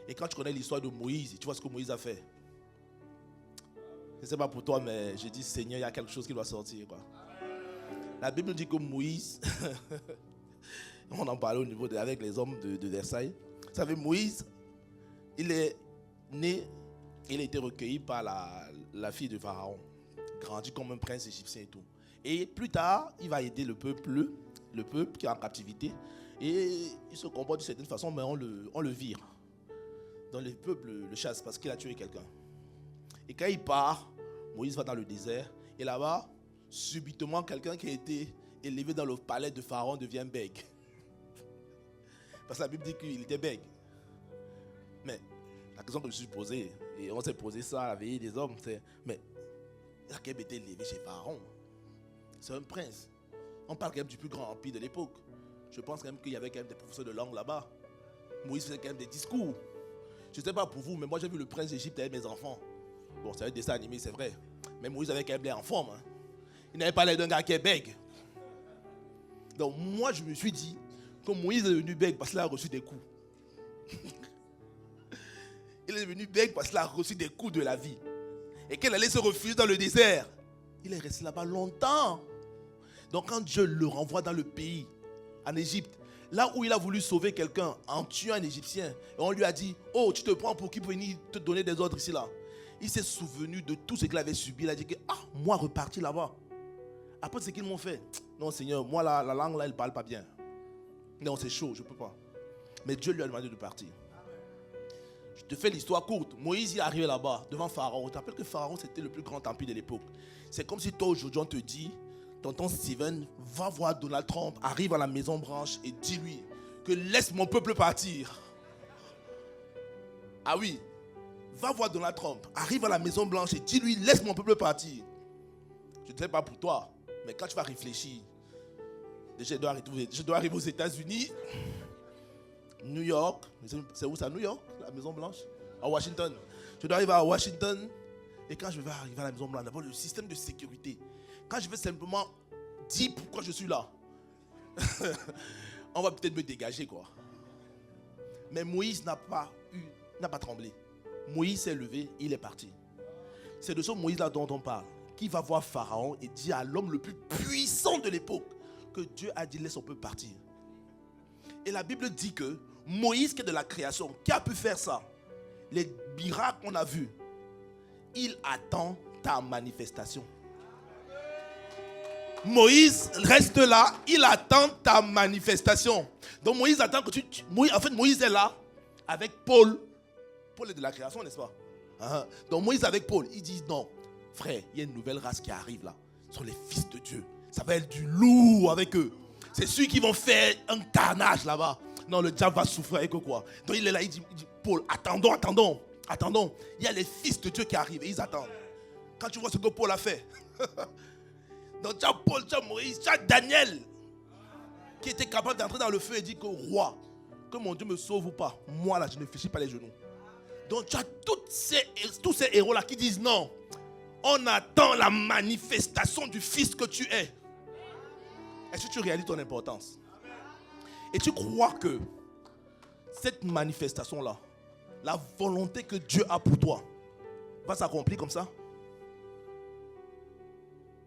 Et quand tu connais l'histoire de Moïse, tu vois ce que Moïse a fait. Je ne sais pas pour toi, mais j'ai dit, Seigneur, il y a quelque chose qui doit sortir, quoi. La Bible dit que Moïse, on en parlait au niveau avec les hommes de Versailles. Vous savez, Moïse, il est né, il a été recueilli par la fille de Pharaon, grandi comme un prince égyptien et tout. Et plus tard, il va aider le peuple qui est en captivité. Et il se comporte d'une certaine façon, mais on le vire. Donc le peuple le chasse parce qu'il a tué quelqu'un. Et quand il part, Moïse va dans le désert. Et là-bas, subitement, quelqu'un qui a été élevé dans le palais de Pharaon devient bègue. Parce que la Bible dit qu'il était bègue. Mais la question que je me suis posée, et on s'est posé ça à la veillée des hommes, c'est, mais il a quand même été élevé chez Pharaon. C'est un prince. On parle quand même du plus grand empire de l'époque. Je pense quand même qu'il y avait quand même des professeurs de langue là-bas. Moïse faisait quand même des discours. Je ne sais pas pour vous, mais moi j'ai vu le prince d'Égypte avec mes enfants. Bon, c'est un dessin animé, c'est vrai. Mais Moïse avait quand même l'air en forme. Hein. Il n'avait pas l'air d'un gars qui est bègue. Donc moi je me suis dit que Moïse est devenu bègue parce qu'il a reçu des coups. Il est devenu bègue parce qu'il a reçu des coups de la vie. Et qu'il allait se refugier dans le désert. Il est resté là-bas longtemps. Donc quand Dieu le renvoie dans le pays, en Égypte, là où il a voulu sauver quelqu'un en tuant un Égyptien, et on lui a dit, oh, tu te prends pour qui pour venir te donner des ordres ici là. Il s'est souvenu de tout ce qu'il avait subi. Il a dit que, moi reparti là-bas. Après ce qu'ils m'ont fait, non Seigneur, moi la langue là, elle ne parle pas bien. Non, c'est chaud, je ne peux pas. Mais Dieu lui a demandé de partir. Je te fais l'histoire courte. Moïse il est arrivé là-bas, devant Pharaon. Tu te rappelles que Pharaon, c'était le plus grand empire de l'époque. C'est comme si toi, aujourd'hui, on te dit, tonton Steven, va voir Donald Trump, arrive à la Maison Blanche et dis-lui que laisse mon peuple partir. Ah oui, va voir Donald Trump, arrive à la Maison Blanche et dis-lui laisse mon peuple partir. Je ne sais pas pour toi, mais quand tu vas réfléchir, déjà je dois arriver aux États-Unis, New York, c'est où ça, New York, la Maison Blanche, à Washington. Je dois arriver à Washington et quand je vais arriver à la Maison Blanche, d'abord le système de sécurité. Quand je vais simplement dire pourquoi je suis là, on va peut-être me dégager quoi. Mais Moïse n'a pas tremblé. Moïse s'est levé, il est parti. C'est de ce Moïse-là dont on parle, qui va voir Pharaon et dit à l'homme le plus puissant de l'époque que Dieu a dit laisse son peuple partir. Et la Bible dit que Moïse qui est de la création, qui a pu faire ça, les miracles qu'on a vus, il attend ta manifestation. Moïse reste là, il attend ta manifestation. Donc Moïse attend que Moïse est là avec Paul. Paul est de la création, n'est-ce pas? Donc Moïse avec Paul, il dit non, frère, il y a une nouvelle race qui arrive là. Ce sont les fils de Dieu. Ça va être du lourd avec eux. C'est ceux qui vont faire un carnage là-bas. Non, le diable va souffrir avec eux quoi. Donc il est là, il dit Paul, attendons. Il y a les fils de Dieu qui arrivent et ils attendent. Quand tu vois ce que Paul a fait. Donc tu as Paul, tu as Moïse, tu as Daniel qui était capable d'entrer dans le feu et dire que roi, que mon Dieu me sauve ou pas. Moi là, je ne fléchis pas les genoux. Donc tu as tous ces héros-là qui disent non. On attend la manifestation du fils que tu es. Est-ce que tu réalises ton importance? Et tu crois que cette manifestation-là, la volonté que Dieu a pour toi, va s'accomplir comme ça?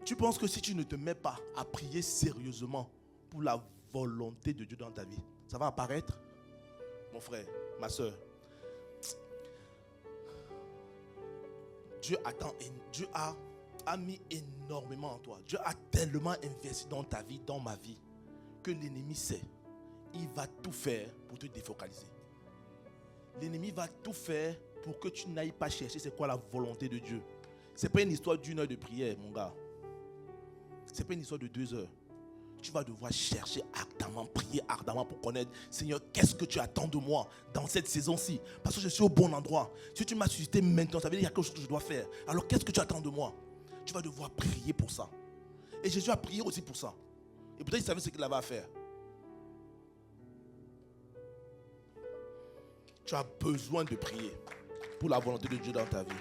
Tu penses que si tu ne te mets pas à prier sérieusement pour la volonté de Dieu dans ta vie, ça va apparaître? Mon frère, ma soeur, Dieu attend et Dieu a mis énormément en toi. Dieu a tellement investi dans ta vie, dans ma vie, que l'ennemi sait. Il va tout faire pour te défocaliser. L'ennemi va tout faire pour que tu n'ailles pas chercher c'est quoi la volonté de Dieu. Ce n'est pas une histoire d'1 heure de prière, mon gars. Ce n'est pas une histoire de 2 heures. Tu vas devoir chercher ardemment, prier ardemment pour connaître, Seigneur, qu'est-ce que tu attends de moi dans cette saison-ci? Parce que je suis au bon endroit. Si tu m'as suscité maintenant, ça veut dire qu'il y a quelque chose que je dois faire. Alors qu'est-ce que tu attends de moi? Tu vas devoir prier pour ça. Et Jésus a prié aussi pour ça. Et peut-être il savait ce qu'il avait à faire. Tu as besoin de prier pour la volonté de Dieu dans ta vie.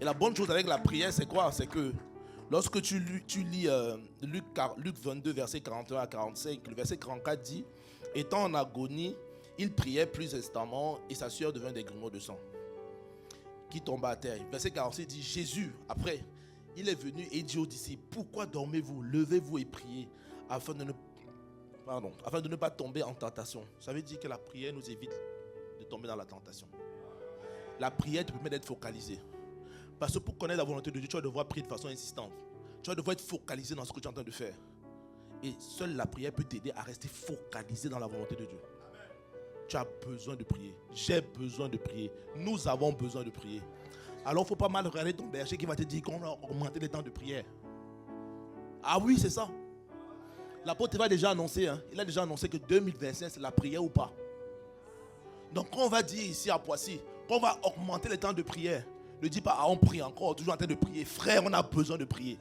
Et la bonne chose avec la prière, c'est quoi? C'est que lorsque tu lis Luc 22, verset 41 à 45, le verset 44 dit, étant en agonie, il priait plus instamment et sa sueur devint des grumeaux de sang qui tomba à terre. Verset 46 dit, Jésus, après, il est venu et dit aux disciples, pourquoi dormez-vous? Levez-vous et priez afin de ne pas tomber en tentation. Ça veut dire que la prière nous évite de tomber dans la tentation. La prière te permet d'être focalisé. Parce que pour connaître la volonté de Dieu, tu vas devoir prier de façon insistante. Tu vas devoir être focalisé dans ce que tu es en train de faire. Et seule la prière peut t'aider à rester focalisé dans la volonté de Dieu. Tu as besoin de prier. J'ai besoin de prier. Nous avons besoin de prier. Alors il ne faut pas mal regarder ton berger qui va te dire qu'on va augmenter les temps de prière. Ah oui, c'est ça. L'apôtre va déjà annoncer, il a déjà annoncé que 2025 c'est la prière ou pas. Donc quand on va dire ici à Poissy qu'on va augmenter les temps de prière, ne dis pas, on prie encore, toujours en train de prier. Frère, on a besoin de prier.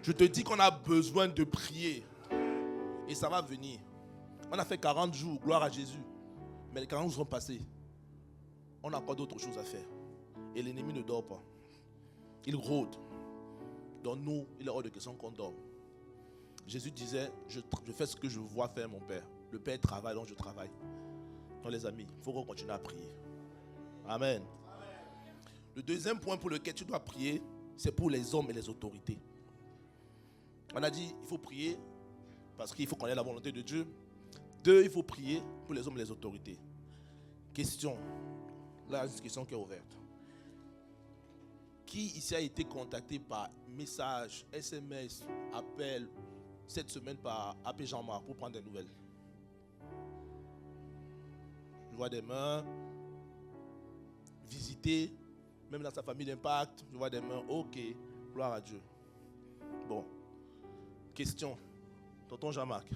Je te dis qu'on a besoin de prier. Et ça va venir. On a fait 40 jours, gloire à Jésus. Mais les 40 jours sont passés. On a encore d'autres choses à faire. Et l'ennemi ne dort pas. Il rôde. Donc nous, il est hors de question qu'on dorme. Jésus disait, je fais ce que je vois faire mon Père. Le Père travaille, donc je travaille. Donc les amis, il faut qu'on continue à prier. Amen. Le deuxième point pour lequel tu dois prier, c'est pour les hommes et les autorités. On a dit, il faut prier parce qu'il faut connaître la volonté de Dieu. 2, il faut prier pour les hommes et les autorités. Question. Là, c'est une question qui est ouverte. Qui ici a été contacté par message, SMS, appel, cette semaine par AP Jean-Marc pour prendre des nouvelles? Je vois des mains. Visiter, même dans sa famille d'impact, je vois des mains. Ok, gloire à Dieu. Bon. Question. Tonton Jean-Marc,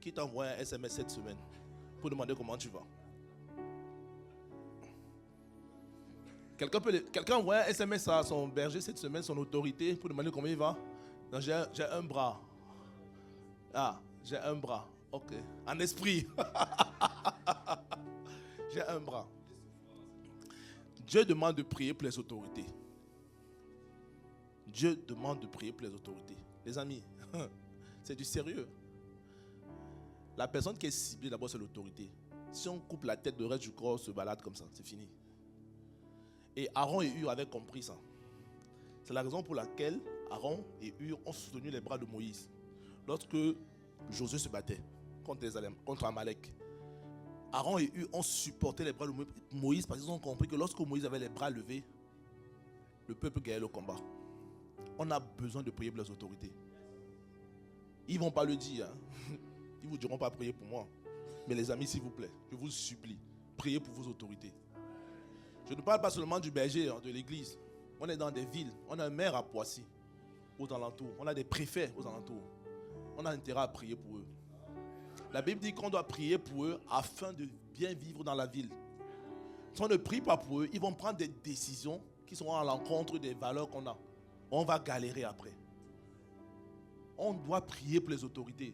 qui t'a envoyé un SMS cette semaine pour demander comment tu vas? Quelqu'un a envoyé un SMS à son berger cette semaine, son autorité, pour demander comment il va? Non, j'ai un bras. Ah, j'ai un bras. Ok. En esprit. J'ai un bras. Dieu demande de prier pour les autorités. Dieu demande de prier pour les autorités. Les amis, c'est du sérieux. La personne qui est ciblée d'abord, c'est l'autorité. Si on coupe la tête, le reste du corps se balade comme ça, c'est fini. Et Aaron et Hur avaient compris ça. C'est la raison pour laquelle Aaron et Hur ont soutenu les bras de Moïse lorsque Josué se battait contre Amalek. Aaron et Hur ont supporté les bras de Moïse parce qu'ils ont compris que lorsque Moïse avait les bras levés, le peuple gagnait le combat. On a besoin de prier pour les autorités. Ils ne vont pas le dire. Ils ne vous diront pas prier pour moi. Mais les amis, s'il vous plaît, je vous supplie, priez pour vos autorités. Je ne parle pas seulement du berger, de l'église. On est dans des villes. On a un maire à Poissy, aux alentours. On a des préfets aux alentours. On a intérêt à prier pour eux. La Bible dit qu'on doit prier pour eux afin de bien vivre dans la ville. Si on ne prie pas pour eux, ils vont prendre des décisions qui seront à l'encontre des valeurs qu'on a. On va galérer après. On doit prier pour les autorités.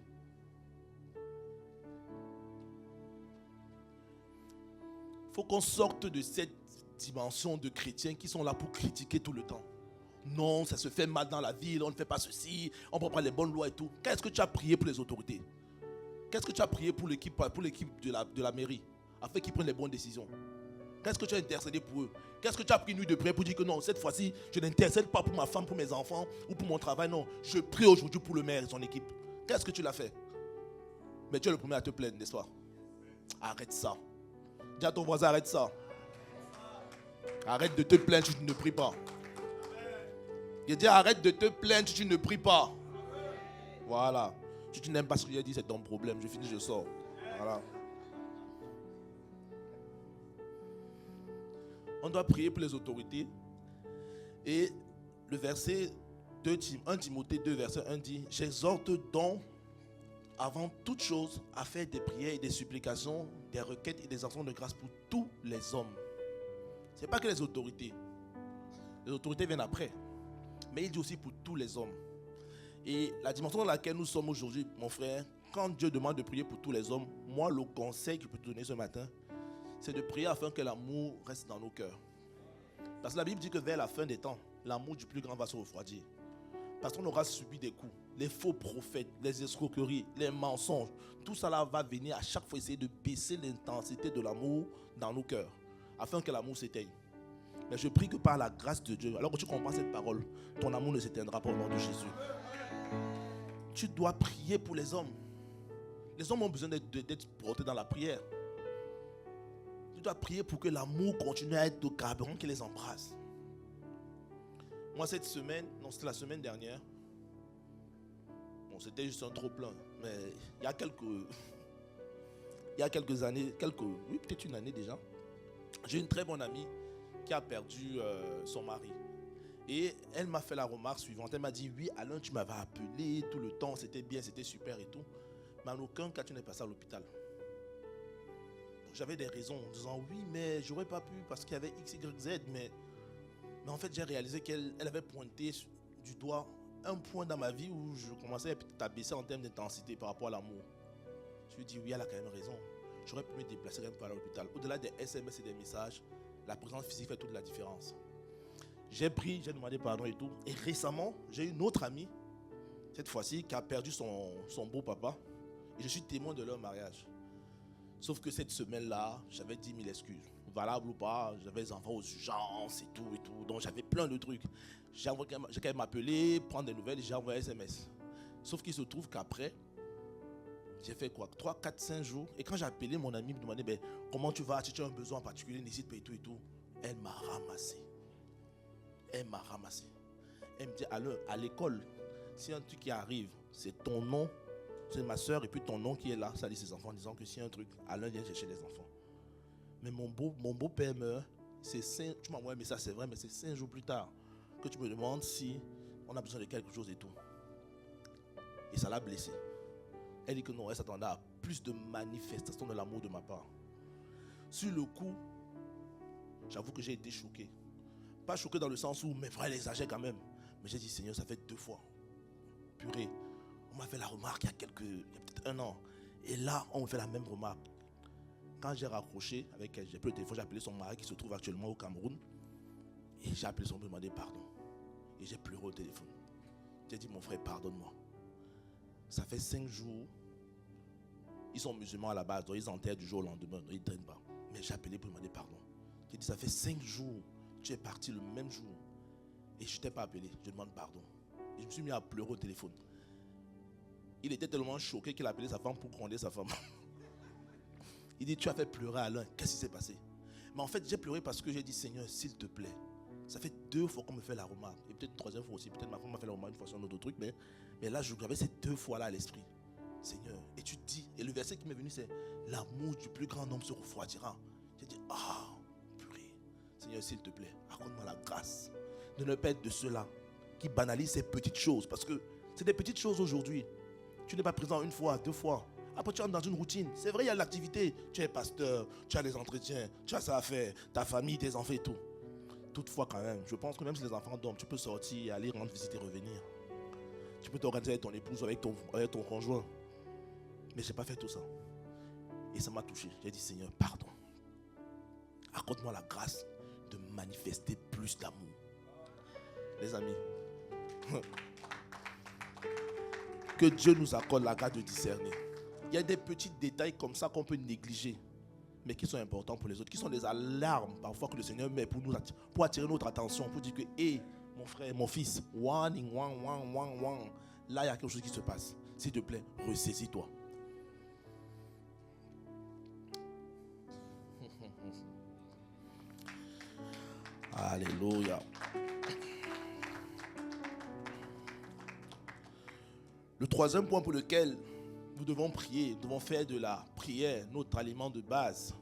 Il faut qu'on sorte de cette dimension de chrétiens qui sont là pour critiquer tout le temps. Non, ça se fait mal dans la ville, on ne fait pas ceci, on ne prend pas les bonnes lois et tout. Qu'est-ce que tu as prié pour les autorités? Qu'est-ce que tu as prié pour l'équipe de la mairie, afin qu'ils prennent les bonnes décisions? Qu'est-ce que tu as intercédé pour eux? Qu'est-ce que tu as pris une nuit de prière pour dire que non, cette fois-ci, je n'intercède pas pour ma femme, pour mes enfants ou pour mon travail, non. Je prie aujourd'hui pour le maire et son équipe. Qu'est-ce que tu l'as fait? Mais tu es le premier à te plaindre, n'est-ce pas? Arrête ça. Dis à ton voisin, arrête ça. Arrête de te plaindre si tu ne pries pas. Je dis arrête de te plaindre si tu ne pries pas. Voilà. Si tu n'aimes pas ce que j'ai dit, c'est ton problème. Je finis, je sors. Voilà. On doit prier pour les autorités. Et le verset 1 Timothée 2, verset 1 dit: j'exhorte donc avant toute chose à faire des prières et des supplications, des requêtes et des actions de grâce pour tous les hommes. Ce n'est pas que les autorités. Les autorités viennent après. Mais il dit aussi pour tous les hommes. Et la dimension dans laquelle nous sommes aujourd'hui, mon frère, quand Dieu demande de prier pour tous les hommes, moi, le conseil que je peux te donner ce matin, c'est de prier afin que l'amour reste dans nos cœurs. Parce que la Bible dit que vers la fin des temps, l'amour du plus grand va se refroidir. Parce qu'on aura subi des coups, les faux prophètes, les escroqueries, les mensonges. Tout ça là va venir à chaque fois essayer de baisser l'intensité de l'amour dans nos cœurs, afin que l'amour s'éteigne. Mais je prie que par la grâce de Dieu, alors que tu comprends cette parole, ton amour ne s'éteindra pas au nom de Jésus. Tu dois prier pour les hommes. Les hommes ont besoin d'être portés dans la prière. Tu dois prier pour que l'amour continue à être le carburant qui les embrase. Moi, cette semaine, non, c'était la semaine dernière. Bon, c'était juste un trop-plein. Mais il y a quelques années, oui, peut-être une année déjà, j'ai une très bonne amie qui a perdu son mari. Et elle m'a fait la remarque suivante. Elle m'a dit, oui, Alain, tu m'avais appelé tout le temps, c'était bien, c'était super et tout. Mais en aucun cas, tu n'es passé à l'hôpital. J'avais des raisons en disant, oui, mais j'aurais pas pu parce qu'il y avait X, Y, Z. Mais en fait, j'ai réalisé qu'elle avait pointé du doigt un point dans ma vie où je commençais à baisser en termes d'intensité par rapport à l'amour. Je lui ai dit, oui, elle a quand même raison. J'aurais pu me déplacer quand même par l'hôpital. Au-delà des SMS et des messages, la présence physique fait toute la différence. J'ai pris, j'ai demandé pardon et tout. Et récemment, j'ai une autre amie, cette fois-ci, qui a perdu son beau papa. Et je suis témoin de leur mariage. Sauf que cette semaine-là, j'avais 10 000 excuses. Valable ou pas, j'avais les enfants aux urgences et tout. Donc j'avais plein de trucs. J'ai quand même appelé, prendre des nouvelles et j'ai envoyé un SMS. Sauf qu'il se trouve qu'après, j'ai fait quoi 3, 4, 5 jours. Et quand j'ai appelé mon ami, me demandait ben, comment tu vas, si tu as un besoin en particulier, n'hésite pas et tout. Elle m'a ramassé. Elle m'a ramassé. Elle me dit, à l'école, si un truc qui arrive, c'est ton nom, c'est ma soeur et puis ton nom qui est là, ça dit ses enfants en disant que si un truc, Alain vient chercher les enfants. Mais mon beau-père meurt, tu m'envoies un message, c'est vrai, mais c'est 5 jours plus tard que tu me demandes si on a besoin de quelque chose et tout. Et ça l'a blessé. Elle dit que non, elle s'attendait à plus de manifestations de l'amour de ma part. Sur le coup, j'avoue que j'ai été choqué. Pas choqué dans le sens où mes frères les exagèrent quand même. Mais j'ai dit, Seigneur, ça fait 2 fois. Purée, on m'a fait la remarque il y a peut-être 1 an. Et là, on me fait la même remarque. Quand j'ai raccroché avec elle, j'ai pris le téléphone, j'ai appelé son mari qui se trouve actuellement au Cameroun. Et j'ai appelé son mari, demandé pardon. Et j'ai pleuré au téléphone. J'ai dit, mon frère, pardonne-moi. Ça fait 5 jours. Ils sont musulmans à la base, donc ils enterrent du jour au lendemain, donc ils ne traînent pas. Mais j'ai appelé pour demander pardon. J'ai dit, ça fait 5 jours. Tu es parti le même jour. Et je ne t'ai pas appelé. Je demande pardon. Et je me suis mis à pleurer au téléphone. Il était tellement choqué qu'il a appelé sa femme pour gronder sa femme. Il dit, tu as fait pleurer Alain. Qu'est-ce qui s'est passé? Mais en fait, j'ai pleuré parce que j'ai dit, Seigneur, s'il te plaît. Ça fait 2 fois qu'on me fait la remarque. Et peut-être 3e fois aussi. Peut-être ma femme m'a fait la remarque une fois sur un autre truc. Mais là, j'avais ces 2 fois-là à l'esprit. Seigneur. Et tu dis, et le verset qui m'est venu, c'est l'amour du plus grand homme se refroidira. J'ai dit, purée. Seigneur, s'il te plaît, accorde-moi la grâce de ne pas être de ceux-là qui banalisent ces petites choses. Parce que c'est des petites choses aujourd'hui. Tu n'es pas présent 1 fois, 2 fois. Après, tu entres dans une routine. C'est vrai, il y a l'activité. Tu es pasteur, tu as les entretiens, tu as ça à faire, ta famille, tes enfants et tout. Toutefois, quand même, je pense que même si les enfants dorment, tu peux sortir, aller rendre visite et revenir. Tu peux t'organiser avec ton épouse ou avec ton conjoint. Mais je n'ai pas fait tout ça. Et ça m'a touché. J'ai dit, Seigneur, pardon. Accorde-moi la grâce de manifester plus d'amour. Les amis, que Dieu nous accorde la grâce de discerner. Il y a des petits détails comme ça qu'on peut négliger, mais qui sont importants pour les autres, qui sont des alarmes parfois que le Seigneur met pour attirer notre attention, pour dire que, hé, mon frère, mon fils, warning, là il y a quelque chose qui se passe. S'il te plaît, ressaisis-toi. Alléluia. Le 3e point pour lequel nous devons prier, nous devons faire de la prière notre aliment de base,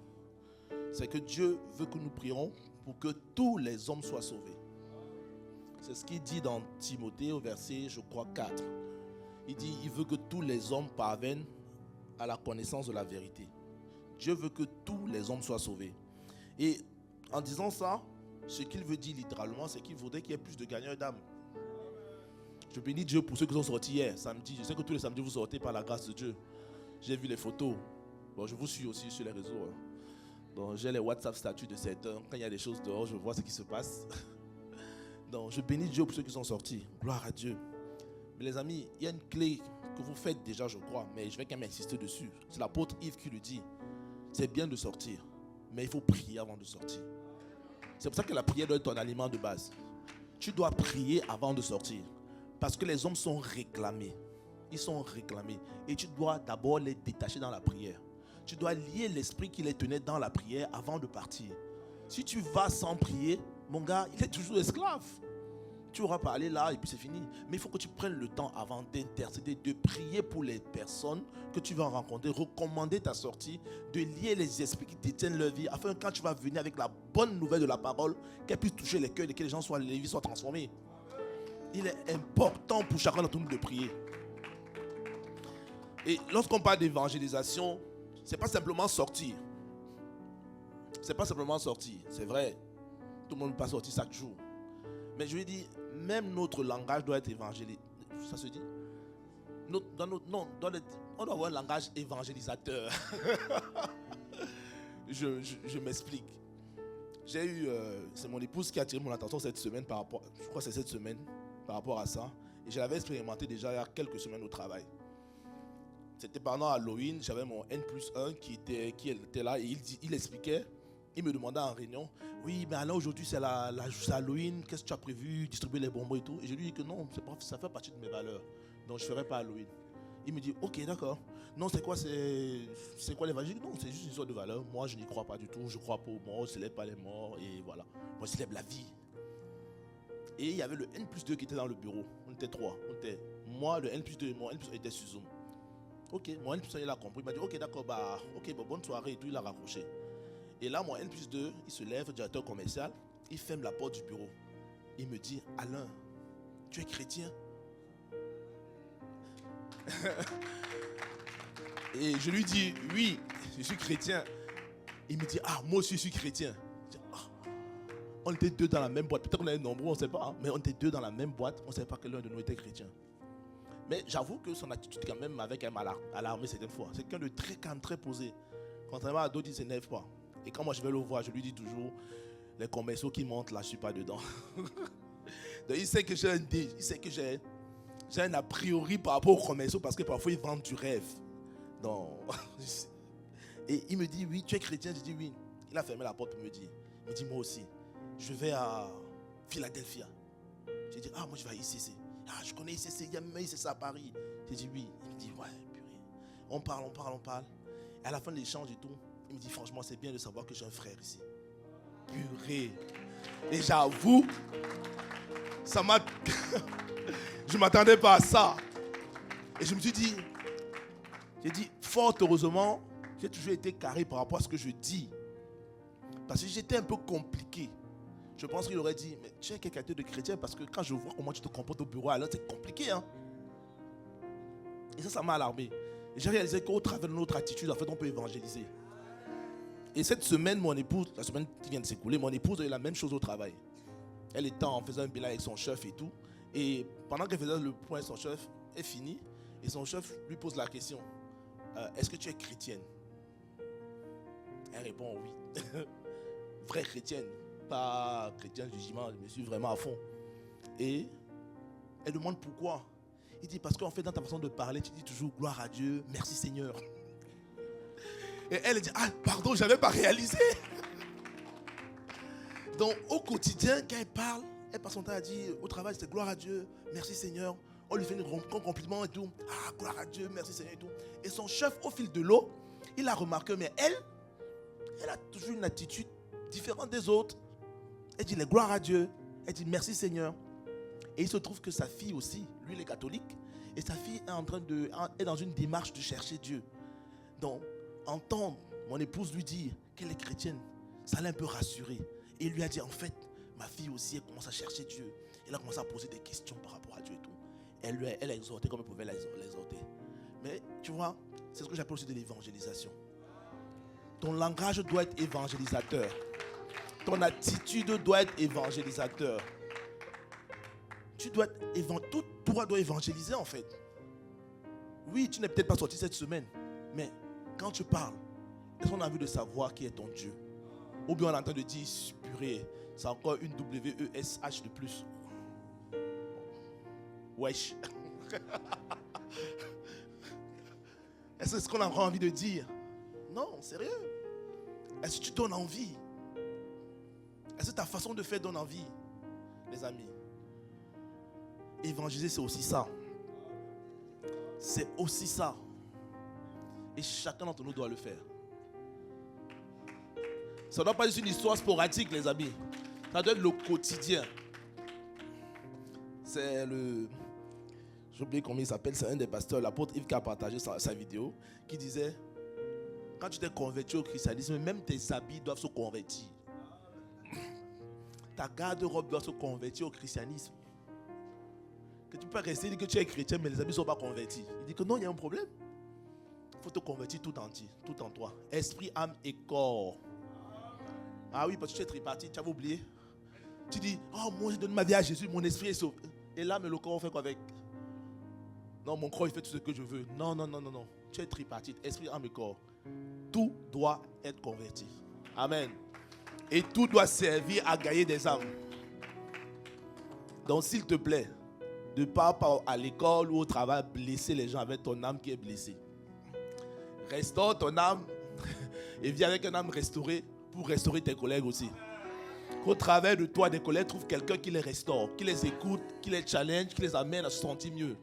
c'est que Dieu veut que nous prions pour que tous les hommes soient sauvés. C'est ce qu'il dit dans Timothée au verset, je crois, 4. Il dit, il veut que tous les hommes parviennent à la connaissance de la vérité. Dieu veut que tous les hommes soient sauvés. Et En disant ça, ce qu'il veut dire littéralement, c'est qu'il voudrait qu'il y ait plus de gagnants d'âmes. Je bénis Dieu pour ceux qui sont sortis hier, samedi. Je sais que tous les samedis, vous sortez par la grâce de Dieu. J'ai vu les photos. Bon, je vous suis aussi sur les réseaux. Donc, j'ai les WhatsApp statuts de certains. Quand il y a des choses dehors, je vois ce qui se passe. Donc, je bénis Dieu pour ceux qui sont sortis. Gloire à Dieu. Mais les amis, il y a une clé que vous faites déjà, je crois, mais je vais quand même insister dessus. C'est l'apôtre Yves qui le dit. C'est bien de sortir, mais il faut prier avant de sortir. C'est pour ça que la prière doit être ton aliment de base. Tu dois prier avant de sortir. Parce que les hommes sont réclamés. Ils sont réclamés. Et tu dois d'abord les détacher dans la prière. Tu dois lier l'esprit qui les tenait dans la prière avant de partir. Si tu vas sans prier, mon gars, il est toujours esclave. Tu auras parlé là et puis c'est fini. Mais il faut que tu prennes le temps avant d'intercéder, de prier pour les personnes que tu vas rencontrer, recommander ta sortie, de lier les esprits qui détiennent leur vie, afin que quand tu vas venir avec la bonne nouvelle de la parole, qu'elle puisse toucher les cœurs et que les gens soient, les vies soient transformées. Il est important pour chacun d'entre nous de prier. Et lorsqu'on parle d'évangélisation, c'est pas simplement sortir. C'est pas simplement sortir, c'est vrai. Tout le monde ne peut pas sortir chaque jour. Mais je lui dis, même notre langage doit être évangélisé. Ça se dit? On doit avoir un langage évangélisateur. je m'explique. J'ai eu, c'est mon épouse qui a attiré mon attention cette semaine par rapport, je crois que c'est cette semaine, par rapport à ça. Et je l'avais expérimenté déjà il y a quelques semaines au travail. C'était pendant Halloween, j'avais mon N+1 qui était là et il expliquait. Il me demandait en réunion, oui, mais alors aujourd'hui c'est Halloween, qu'est-ce que tu as prévu, distribuer les bonbons et tout. Et je lui dis que non, ça fait partie de mes valeurs, donc je ne ferai pas Halloween. Il me dit, ok, d'accord. Non, c'est quoi l'évangile? Non, c'est juste une sorte de valeur. Moi, je n'y crois pas du tout, je crois pas aux morts, je ne célèbre pas les morts, et voilà. Moi, je célèbre la vie. Et il y avait le N+2 qui était dans le bureau. On était 3. Moi, le N+2 et mon N+1 était sur Zoom. Ok, mon N+1 il a compris, il m'a dit, ok, d'accord, bonne soirée et tout, il a raccroché. Et là, mon N+2, il se lève, directeur commercial, il ferme la porte du bureau. Il me dit, Alain, tu es chrétien? Et je lui dis, oui, je suis chrétien. Il me dit, moi aussi je suis chrétien. Je dis, on était deux dans la même boîte. Peut-être qu'on est nombreux, on ne sait pas. Mais on était deux dans la même boîte, on ne savait pas que l'un de nous était chrétien. Mais j'avoue que son attitude quand même m'avait quand même alarmé certaines fois. C'est quelqu'un de très calme, très posé. Contrairement à d'autres, il ne s'énerve pas. Et quand moi je vais le voir, je lui dis toujours, les commerciaux qui montent là, je ne suis pas dedans. Donc il sait que j'ai un a priori par rapport aux commerciaux parce que parfois ils vendent du rêve. Donc, et il me dit, oui, tu es chrétien? Je dis oui. Il a fermé la porte pour me dire. Il me dit, moi aussi, je vais à Philadelphia. Je dis, moi je vais à ICC. Je connais ICC, il y a même ICC à Paris. Je dis oui. Il me dit, ouais, purée. On parle. Et à la fin de l'échange et tout, il me dit, franchement, c'est bien de savoir que j'ai un frère ici. Purée. Et j'avoue, ça m'a... Je ne m'attendais pas à ça. Et je me suis dit, fort heureusement, j'ai toujours été carré par rapport à ce que je dis. Parce que j'étais un peu compliqué. Je pense qu'il aurait dit, mais tu es quelqu'un de chrétien parce que quand je vois comment tu te comportes au bureau, alors c'est compliqué. Hein? Et ça m'a alarmé. Et j'ai réalisé qu'au travers de notre attitude, en fait, on peut évangéliser. Et cette semaine, mon épouse, la semaine qui vient de s'écouler, mon épouse a eu la même chose au travail. Elle était en faisant un bilan avec son chef et tout. Et pendant qu'elle faisait le point avec son chef, elle finit. Et son chef lui pose la question, est-ce que tu es chrétienne? Elle répond oui. Vraie chrétienne. Pas chrétienne du jugement, je me suis vraiment à fond. Et elle demande pourquoi. Il dit parce qu'en fait dans ta façon de parler, tu dis toujours gloire à Dieu, merci Seigneur. Et elle dit, pardon, je n'avais pas réalisé. Donc au quotidien, quand elle passe son temps à dire au travail, c'est gloire à Dieu, merci Seigneur. On lui fait un compliment et tout. Gloire à Dieu, merci Seigneur et tout. Et son chef, au fil de l'eau, il a remarqué, mais elle a toujours une attitude différente des autres. Elle dit, les gloires à Dieu. Elle dit, merci Seigneur. Et il se trouve que sa fille aussi, lui il est catholique, et sa fille est dans une démarche de chercher Dieu. Donc, entendre mon épouse lui dire qu'elle est chrétienne, ça l'a un peu rassuré. Et il lui a dit, en fait, ma fille aussi, elle commence à chercher Dieu. Elle a commencé à poser des questions par rapport à Dieu et tout. Elle a exhorté comme elle pouvait l'exhorter. Mais tu vois, c'est ce que j'appelle aussi de l'évangélisation. Ton langage doit être évangélisateur. Ton attitude doit être évangélisateur. Tout toi doit évangéliser en fait. Oui, tu n'es peut-être pas sorti cette semaine, mais quand tu parles, est-ce qu'on a envie de savoir qui est ton Dieu? Ou bien on est en train de dire, purée, c'est encore une WESH de plus. Wesh. Est-ce que c'est ce qu'on a encore envie de dire? Non, sérieux. Est-ce que tu donnes envie? Est-ce que ta façon de faire donne envie? Les amis, évangéliser, c'est aussi ça. C'est aussi ça. Et chacun d'entre nous doit le faire. Ça ne doit pas être une histoire sporadique, les amis. Ça doit être le quotidien. C'est le... J'ai oublié comment il s'appelle. C'est un des pasteurs, l'apôtre Yves, qui a partagé sa vidéo, qui disait, quand tu t'es converti au christianisme, même tes habits doivent se convertir. Ta garde-robe doit se convertir au christianisme. Que tu peux pas rester et dire que tu es chrétien, mais les habits ne sont pas convertis. Il dit que non, il y a un problème. Il faut te convertir tout entier, tout en toi. Esprit, âme et corps. Ah oui, parce que tu es tripartite, tu avais oublié. Tu dis, oh moi je donne ma vie à Jésus, mon esprit est sauvé. Et l'âme et le corps, on fait quoi avec? Non, mon corps il fait tout ce que je veux. Non. Tu es tripartite, esprit, âme et corps. Tout doit être converti. Amen. Et tout doit servir à gagner des âmes. Donc s'il te plaît, ne pars pas à l'école ou au travail blesser les gens avec ton âme qui est blessée. Restaure ton âme et viens avec une âme restaurée pour restaurer tes collègues aussi. Qu'au travers de toi, des collègues trouvent quelqu'un qui les restaure, qui les écoute, qui les challenge, qui les amène à se sentir mieux.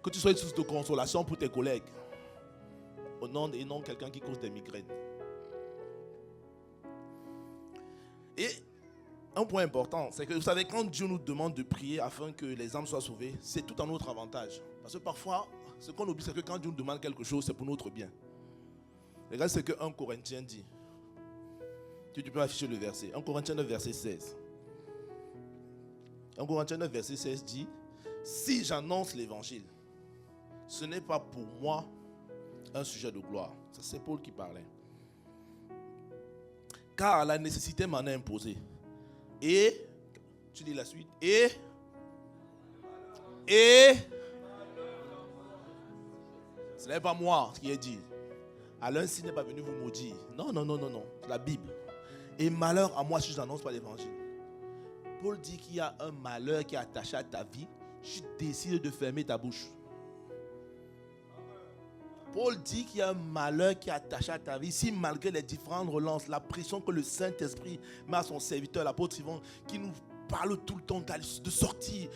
Que tu sois une source de consolation pour tes collègues. Au nom et non quelqu'un qui cause des migraines. Et un point important, c'est que vous savez, quand Dieu nous demande de prier afin que les âmes soient sauvées, c'est tout à notre avantage. Parce que parfois, ce qu'on oublie, c'est que quand Dieu nous demande quelque chose, c'est pour notre bien. Regarde ce que 1 Corinthiens dit. Tu peux afficher le verset. 1 Corinthiens 9, verset 16. 1 Corinthiens 9, verset 16 dit, si j'annonce l'évangile, ce n'est pas pour moi un sujet de gloire. Ça, c'est Paul qui parlait. Car la nécessité m'en a imposé. Et, tu dis la suite, et, ce n'est pas moi qui ai dit. À l'un s'il n'est pas venu vous maudire. Non. C'est la Bible. Et malheur à moi si je n'annonce pas l'évangile. Paul dit qu'il y a un malheur qui est attaché à ta vie. Tu décides de fermer ta bouche. Paul dit qu'il y a un malheur qui est attaché à ta vie. Si malgré les différentes relances, la pression que le Saint-Esprit met à son serviteur, l'apôtre Yvon, qui nous parle tout le temps de sortir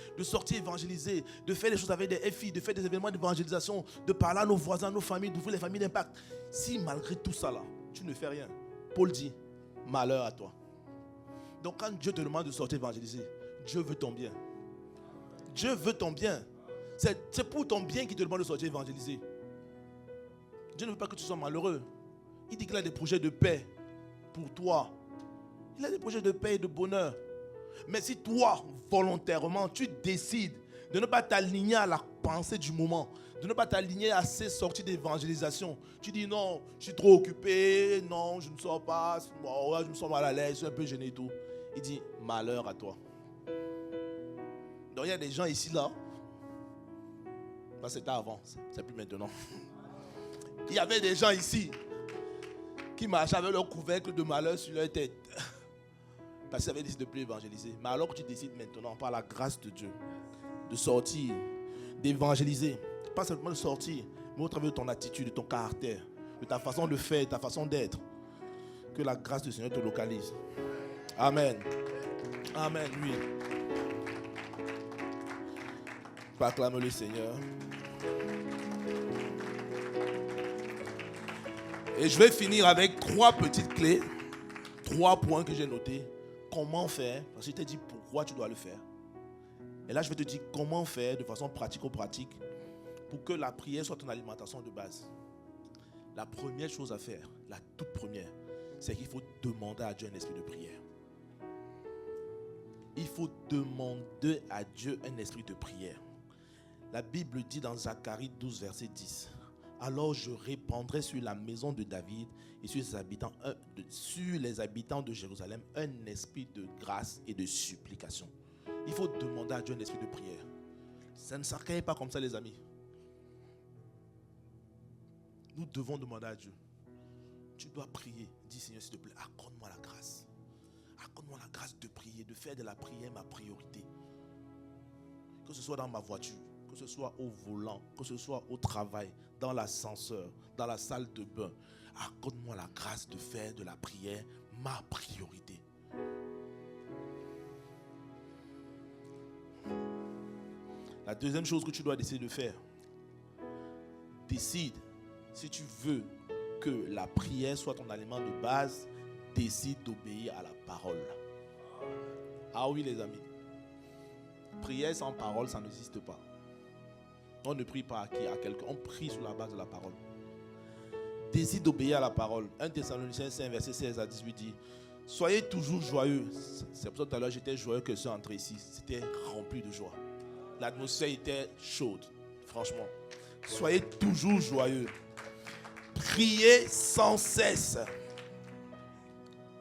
évangéliser, de faire des choses avec des FI, de faire des événements d'évangélisation, de parler à nos voisins, à nos familles, d'ouvrir les familles d'impact. Si malgré tout ça là, tu ne fais rien, Paul dit, malheur à toi. Donc quand Dieu te demande de sortir évangéliser, Dieu veut ton bien. Dieu veut ton bien. C'est pour ton bien qu'il te demande de sortir évangéliser. Dieu ne veut pas que tu sois malheureux. Il dit qu'il a des projets de paix pour toi. Il a des projets de paix et de bonheur. Mais si toi, volontairement, tu décides de ne pas t'aligner à la pensée du moment, de ne pas t'aligner à ces sorties d'évangélisation, tu dis non, je suis trop occupé, non, je ne sors pas, je me sens mal à l'aise, je suis un peu gêné et tout. Il dit malheur à toi. Donc il y a des gens ici là, c'était avant, c'est plus maintenant. Il y avait des gens ici qui marchaient avec leur couvercle de malheur sur leur tête. Parce qu'ils avaient décidé de ne plus évangéliser. Mais alors que tu décides maintenant, par la grâce de Dieu, de sortir, d'évangéliser, pas simplement de sortir, mais au travers de ton attitude, de ton caractère, de ta façon de faire, de ta façon d'être, que la grâce du Seigneur te localise. Amen. Amen, oui. Acclame le Seigneur. Et je vais finir avec 3 petites clés, 3 points que j'ai notés. Comment faire, parce que je t'ai dit pourquoi tu dois le faire. Et là, je vais te dire comment faire de façon pratico-pratique pour que la prière soit ton alimentation de base. La première chose à faire, la toute première, c'est qu'il faut demander à Dieu un esprit de prière. Il faut demander à Dieu un esprit de prière. La Bible dit dans Zacharie 12, verset 10, « alors je répandrai sur la maison de David et sur les habitants de Jérusalem un esprit de grâce et de supplication. Il faut demander à Dieu un esprit de prière. Ça ne s'accueille pas comme ça, les amis. Nous devons demander à Dieu. Tu dois prier. Dis, Seigneur, s'il te plaît, accorde-moi la grâce. Accorde-moi la grâce de prier, de faire de la prière ma priorité. Que ce soit dans ma voiture, que ce soit au volant, que ce soit au travail, dans l'ascenseur, dans la salle de bain. Accorde-moi la grâce de faire de la prière ma priorité. La deuxième chose que tu dois décider de faire, décide, si tu veux que la prière soit ton aliment de base, décide d'obéir à la parole. Ah oui, les amis. Prière sans parole, ça n'existe pas. On ne prie pas à quelqu'un, on prie sur la base de la parole. Décide d'obéir à la parole. 1 Thessaloniciens 5, verset 16 à 18 dit: soyez toujours joyeux. C'est pour ça que tout à l'heure j'étais joyeux que je suis entré ici. C'était rempli de joie. L'atmosphère était chaude, franchement. Soyez toujours joyeux. Priez sans cesse.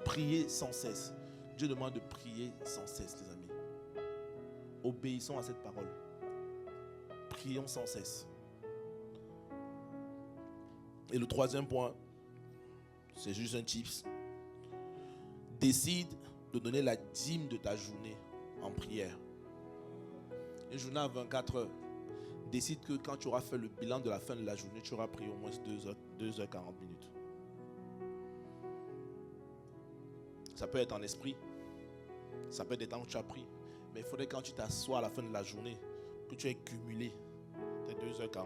Priez sans cesse. Dieu demande de prier sans cesse, les amis. Obéissons à cette parole. Prions sans cesse. Et le troisième point, c'est juste un tips. Décide de donner la dîme de ta journée en prière. Une journée à 24 heures. Décide que quand tu auras fait le bilan de la fin de la journée, tu auras prié au moins 2h40 minutes. Ça peut être en esprit. Ça peut être des temps où tu as pris. Mais il faudrait quand tu t'assois à la fin de la journée, que tu aies cumulé tes 2h40.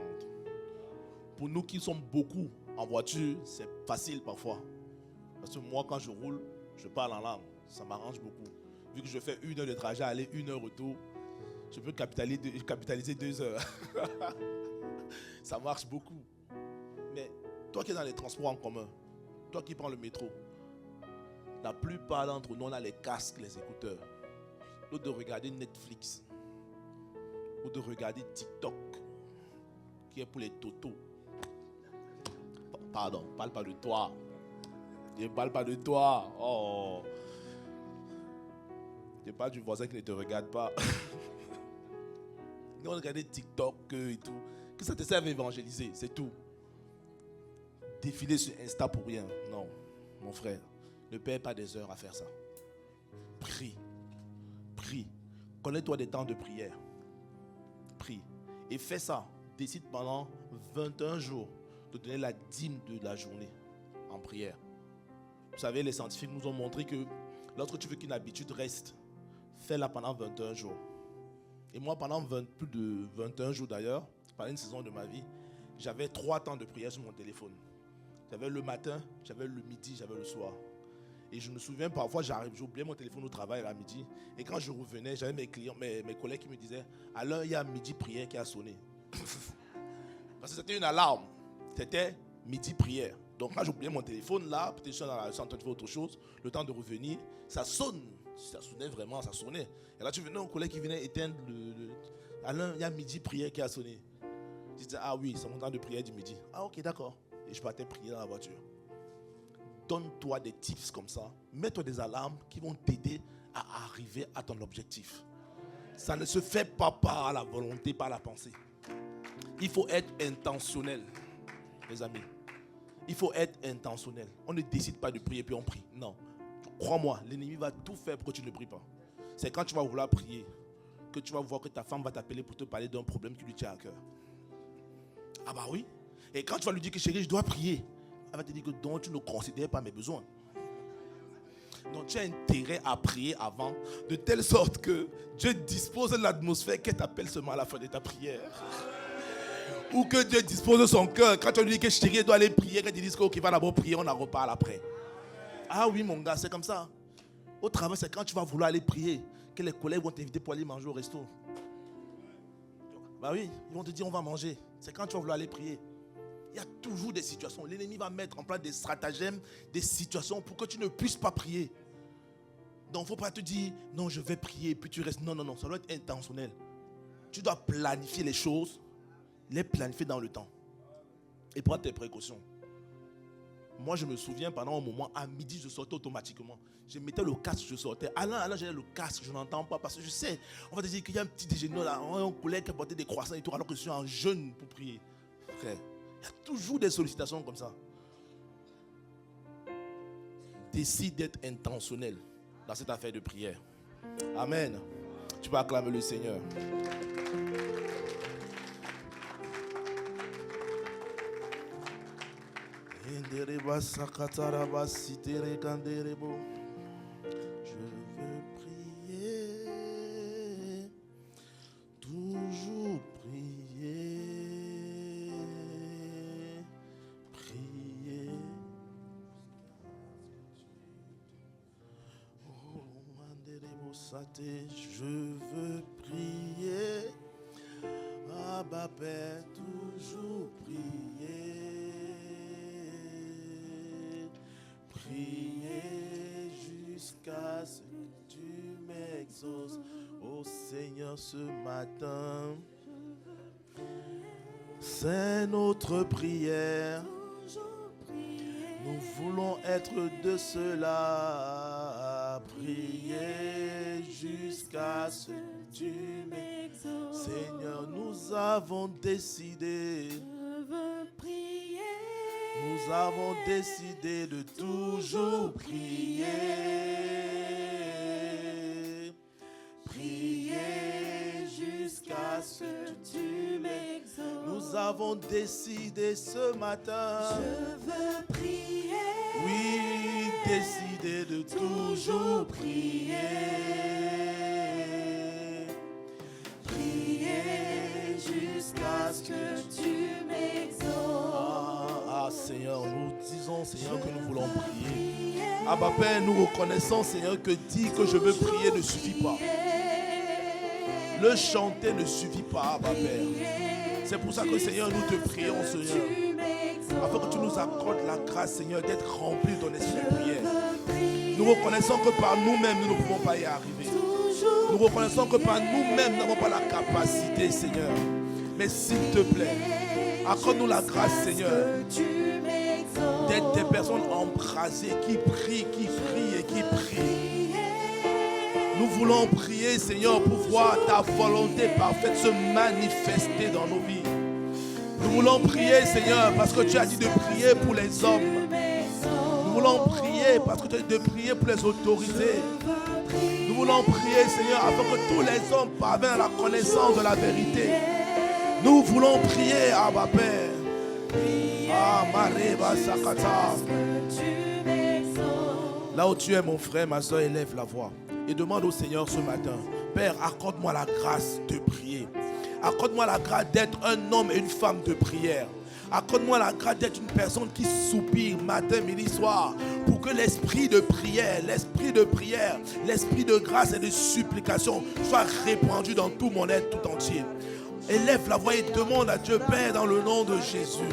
Pour nous qui sommes beaucoup en voiture, c'est facile parfois. Parce que moi, quand je roule, je parle en langue. Ça m'arrange beaucoup. Vu que je fais 1 heure de trajet, aller 1 heure retour, je peux capitaliser 2 heures. Ça marche beaucoup. Mais toi qui es dans les transports en commun, toi qui prends le métro, la plupart d'entre nous, on a les casques, les écouteurs. Ou de regarder Netflix. Ou de regarder TikTok, qui est pour les totos. Pardon, je ne parle pas de toi. Je ne parle pas de toi. Oh. Je parle du voisin qui ne te regarde pas. Nous, on regarde TikTok et tout. Que ça te serve à évangéliser, c'est tout. Défiler sur Insta pour rien. Non, mon frère. Ne perds pas des heures à faire ça. Prie. Prie. Connais-toi des temps de prière. Prie. Et fais ça. Décide pendant 21 jours de donner la dîme de la journée en prière. Vous savez, les scientifiques nous ont montré que lorsque tu veux qu'une habitude reste, fais-la pendant 21 jours. Et moi, pendant plus de 21 jours d'ailleurs, pendant une saison de ma vie, j'avais 3 temps de prière sur mon téléphone. J'avais le matin, j'avais le midi, j'avais le soir. Et je me souviens, parfois, j'oubliais mon téléphone au travail à midi. Et quand je revenais, j'avais mes clients, mes collègues qui me disaient: alors, il y a midi prière qui a sonné. Parce que c'était une alarme. C'était midi prière. Donc, quand j'oubliais mon téléphone, là, peut-être je suis en train de faire autre chose, le temps de revenir, ça sonne. Ça sonnait vraiment, ça sonnait. Et là, tu venais un collègue qui venait éteindre alors, il y a midi prière qui a sonné. Je disais: ah oui, c'est mon temps de prière du midi. Ah, ok, d'accord. Et je partais prier dans la voiture. Donne-toi des tips comme ça. Mets-toi des alarmes qui vont t'aider à arriver à ton objectif. Ça ne se fait pas par la volonté, par la pensée. Il faut être intentionnel, mes amis. Il faut être intentionnel. On ne décide pas de prier puis on prie. Non. Crois-moi, l'ennemi va tout faire pour que tu ne pries pas. C'est quand tu vas vouloir prier que tu vas voir que ta femme va t'appeler pour te parler d'un problème qui lui tient à cœur. Ah bah oui. Et quand tu vas lui dire que chérie, je dois prier, elle va te dire que donc tu ne considères pas mes besoins. Donc tu as intérêt à prier avant, de telle sorte que Dieu dispose de l'atmosphère qu'elle t'appelle seulement à la fin de ta prière. Ou que Dieu dispose de son cœur. Quand tu lui dis que chérie, elle doit aller prier, qu'elle te dise qu'il va d'abord prier, on en reparle après. Ah oui mon gars, c'est comme ça. Au travail, c'est quand tu vas vouloir aller prier que les collègues vont t'inviter pour aller manger au resto. Bah oui, ils vont te dire on va manger. C'est quand tu vas vouloir aller prier. Il y a toujours des situations. L'ennemi va mettre en place des stratagèmes, des situations pour que tu ne puisses pas prier. Donc il ne faut pas te dire non, je vais prier, puis tu restes. Non, non, non, ça doit être intentionnel. Tu dois planifier les choses, les planifier dans le temps. et prends tes précautions. Moi, je me souviens, pendant un moment, à midi, je sortais automatiquement. Je mettais le casque, je sortais. Alain, j'avais le casque, je n'entends pas parce que je sais, on va te dire qu'il y a un petit déjeuner là, un collègue qui a porté des croissants et tout, alors que je suis en jeûne pour prier. Frère, il y a toujours des sollicitations comme ça. Décide d'être intentionnel dans cette affaire de prière. Amen. Tu peux acclamer le Seigneur. Je veux prier, toujours prier, prier. Je veux prier, Abba Père, toujours prier. Prier jusqu'à ce que tu m'exauces, ô Seigneur, ce matin. C'est notre prière. Nous voulons être de ceux-là. Prier jusqu'à ce que tu m'exauces. Seigneur, nous avons décidé. Nous avons décidé de toujours prier. Prier jusqu'à ce que tu m'exauces. Nous avons décidé ce matin. Je veux prier. Oui, décider de toujours prier. Prier jusqu'à ce que tu m'exauces. Seigneur, nous disons, Seigneur, que nous voulons prier. Abba Père, nous reconnaissons, Seigneur, que dire que je veux prier ne suffit pas. Le chanter ne suffit pas, Abba Père. C'est pour ça que, Seigneur, nous te prions, Seigneur, afin que tu nous accordes la grâce, Seigneur, d'être remplis de ton esprit de prière. Nous reconnaissons que par nous-mêmes, nous ne pouvons pas y arriver. Nous reconnaissons que par nous-mêmes, nous n'avons pas la capacité, Seigneur. Mais s'il te plaît, accorde-nous la grâce, Seigneur, d'être des personnes embrasées qui prient et qui prient. Nous voulons prier, Seigneur, pour voir ta volonté parfaite se manifester dans nos vies. Nous voulons prier, Seigneur, parce que tu as dit de prier pour les hommes. Nous voulons prier parce que tu as dit de prier pour les autorités. Nous voulons prier, Seigneur, afin que tous les hommes parviennent à la connaissance de la vérité. Nous voulons prier, Abba Père. Là où tu es, mon frère, ma soeur, élève la voix et demande au Seigneur ce matin: Père, accorde-moi la grâce de prier. Accorde-moi la grâce d'être un homme et une femme de prière. Accorde-moi la grâce d'être une personne qui soupire matin, midi, soir, pour que l'esprit de prière, l'esprit de grâce et de supplication soit répandu dans tout mon être tout entier. Élève la voix et demande à Dieu: Père, dans le nom de Jésus,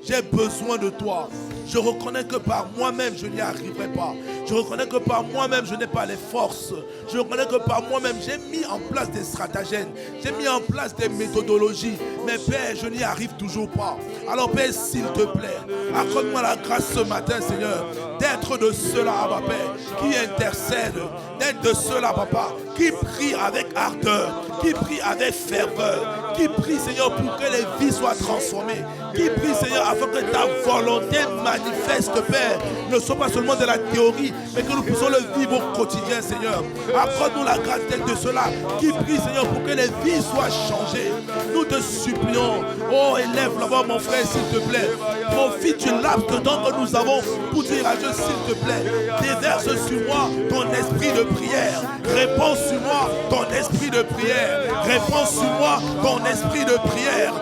j'ai besoin de toi. Je reconnais que par moi-même, je n'y arriverai pas. Je reconnais que par moi-même, je n'ai pas les forces. Je reconnais que par moi-même, j'ai mis en place des stratagèmes. J'ai mis en place des méthodologies. Mais Père, je n'y arrive toujours pas. Alors Père, s'il te plaît, accorde-moi la grâce ce matin, Seigneur, d'être de ceux-là, Abba Père, qui intercèdent. D'être de ceux-là, Papa, qui prient avec ardeur, qui prient avec ferveur, qui prient, Seigneur, pour que les vies soient transformées. Qui prient, Seigneur, afin que ta volonté manifeste, Père, ne soit pas seulement de la théorie, mais que nous puissions le vivre au quotidien, Seigneur. Accorde-nous la grâce d'être de ceux-là qui prient, Seigneur, pour que les vies soient changées. Nous te supplions. Oh, élève là-bas, mon frère, s'il te plaît. Profite du laps de temps que nous avons pour dire à Dieu, s'il te plaît, déverse sur moi ton esprit de prière. Réponds sur moi ton esprit de prière. Réponds sur moi ton esprit de prière.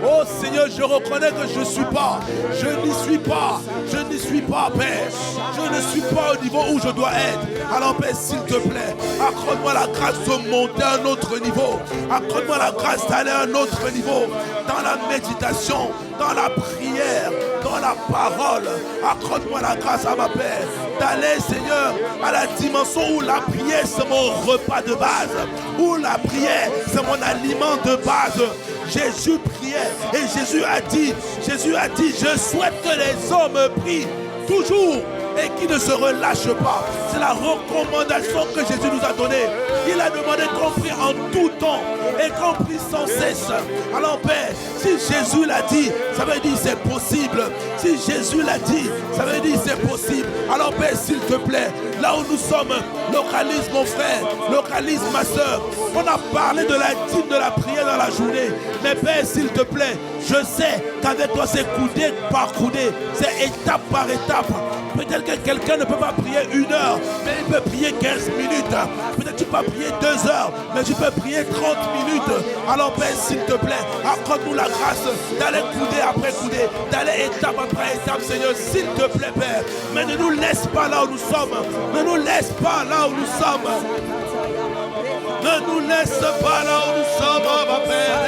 Oh Seigneur, je reconnais que je n'y suis pas, Père. Je ne suis pas au niveau où je dois être. Alors Père, s'il te plaît, accorde-moi la grâce de monter à un autre niveau. Accorde-moi la grâce d'aller à un autre niveau. Dans la méditation, dans la prière, dans dans la parole. Accorde-moi la grâce à ma Père d'aller, Seigneur, à la dimension où la prière c'est mon repas de base, où la prière c'est mon aliment de base. Jésus priait et Jésus a dit, je souhaite que les hommes prient toujours et qui ne se relâche pas. C'est la recommandation que Jésus nous a donnée. Il a demandé qu'on prie en tout temps et qu'on prie sans cesse. Alors Père, si Jésus l'a dit, ça veut dire c'est possible. Si Jésus l'a dit, ça veut dire c'est possible. Alors Père, s'il te plaît, là où nous sommes, localise mon frère, localise ma soeur. On a parlé de la dîme de la prière dans la journée. Mais Père, s'il te plaît, je sais qu'avec toi c'est coudé par coudé, c'est étape par étape. Peut-être que quelqu'un ne peut pas prier 1 heure, mais il peut prier 15 minutes. Peut-être que tu peux pas prier 2 heures, mais tu peux prier 30 minutes. Alors Père, s'il te plaît, accorde-nous la grâce d'aller coudé après coudé, d'aller étape après étape, Seigneur, s'il te plaît, Père. Mais ne nous laisse pas là où nous sommes. Ne nous laisse pas là où nous sommes. Ne nous laisse pas là où nous sommes, ma Père.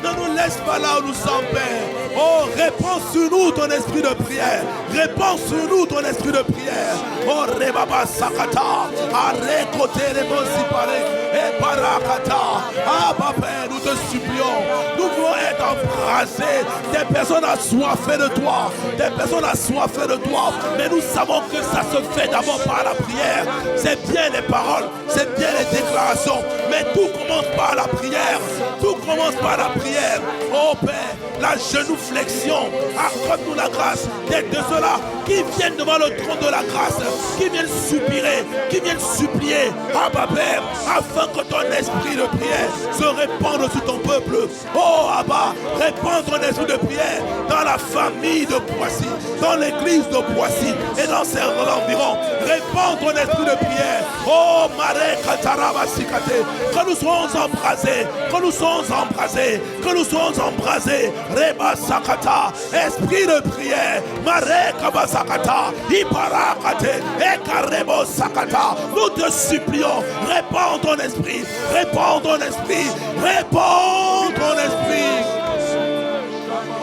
Ne nous laisse pas là où nous sommes, Père. Oh, répands sur nous ton esprit de prière. Répands sur nous ton esprit de prière. Oh, Rebaba Sakata. Arrête côté Rebosi Pare. Et Parakata. Ah, ma Père, nous te supplions. Nous voulons être embrasés. Des personnes assoiffées de toi. Des personnes assoiffées de toi. Mais nous savons que ça se fait d'abord par la prière. C'est bien les paroles. C'est bien les déclarations. Mais tout commence par la prière. Tout commence par la prière. Oh Père, la genuflexion. Accorde-nous la grâce d'être de ceux-là qui viennent devant le trône de la grâce, qui viennent supplier, qui viennent supplier, Abba Père, afin que ton esprit de prière se répande sur ton peuple. Oh Abba, répands ton esprit de prière dans la famille de Poissy, dans l'église de Poissy et dans ses environs. Répands ton esprit de prière. Oh Maré Kataraba Sikate, que nous soyons embrasés, que nous soyons embrasés, que nous soyons embrasés. Reba Sakata, esprit de prière. Maré Kabasakata, Iparakate, Ekarebo Sakata. Nous te supplions, répands ton esprit, répands ton esprit, répands ton esprit.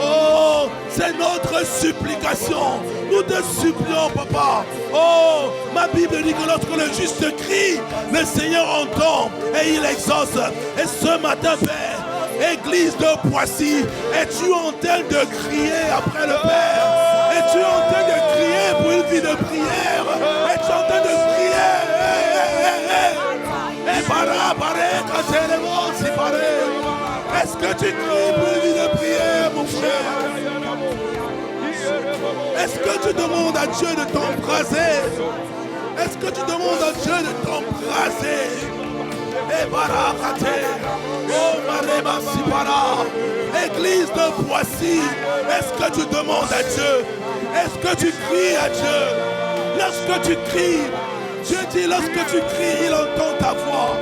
Oh, c'est notre supplication. Nous te supplions, papa. Oh, ma Bible dit que lorsque le juste crie, le Seigneur entend et il exauce. Et ce matin, Père, Église de Poissy, es-tu en train de crier après le Père? Es-tu en train de crier pour une vie de prière? Es-tu en train de prier? Est-ce que tu cries pour une vie de prière, mon frère? Est-ce que tu demandes à Dieu de t'embraser? Est-ce que tu demandes à Dieu de t'embraser? Église de Poissy, est-ce que tu demandes à Dieu? Est-ce que tu cries à Dieu? Lorsque tu cries, Dieu dit lorsque tu cries, il entend ta voix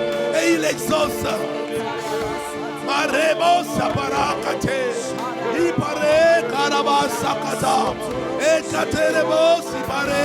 et il exauce. Maremo Sabarakate, Ipare Karabasakata, Ekaterebo Sipare.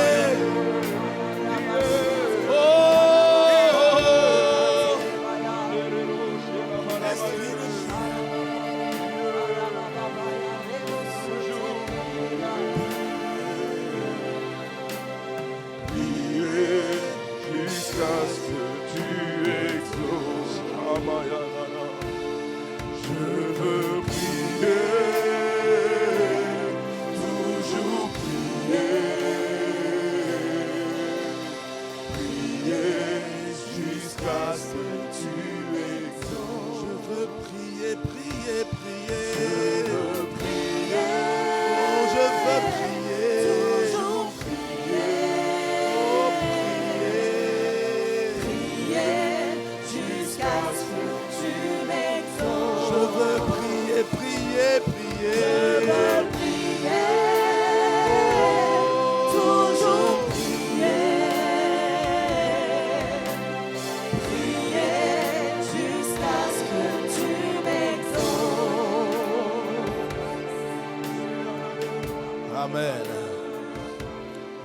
Amen.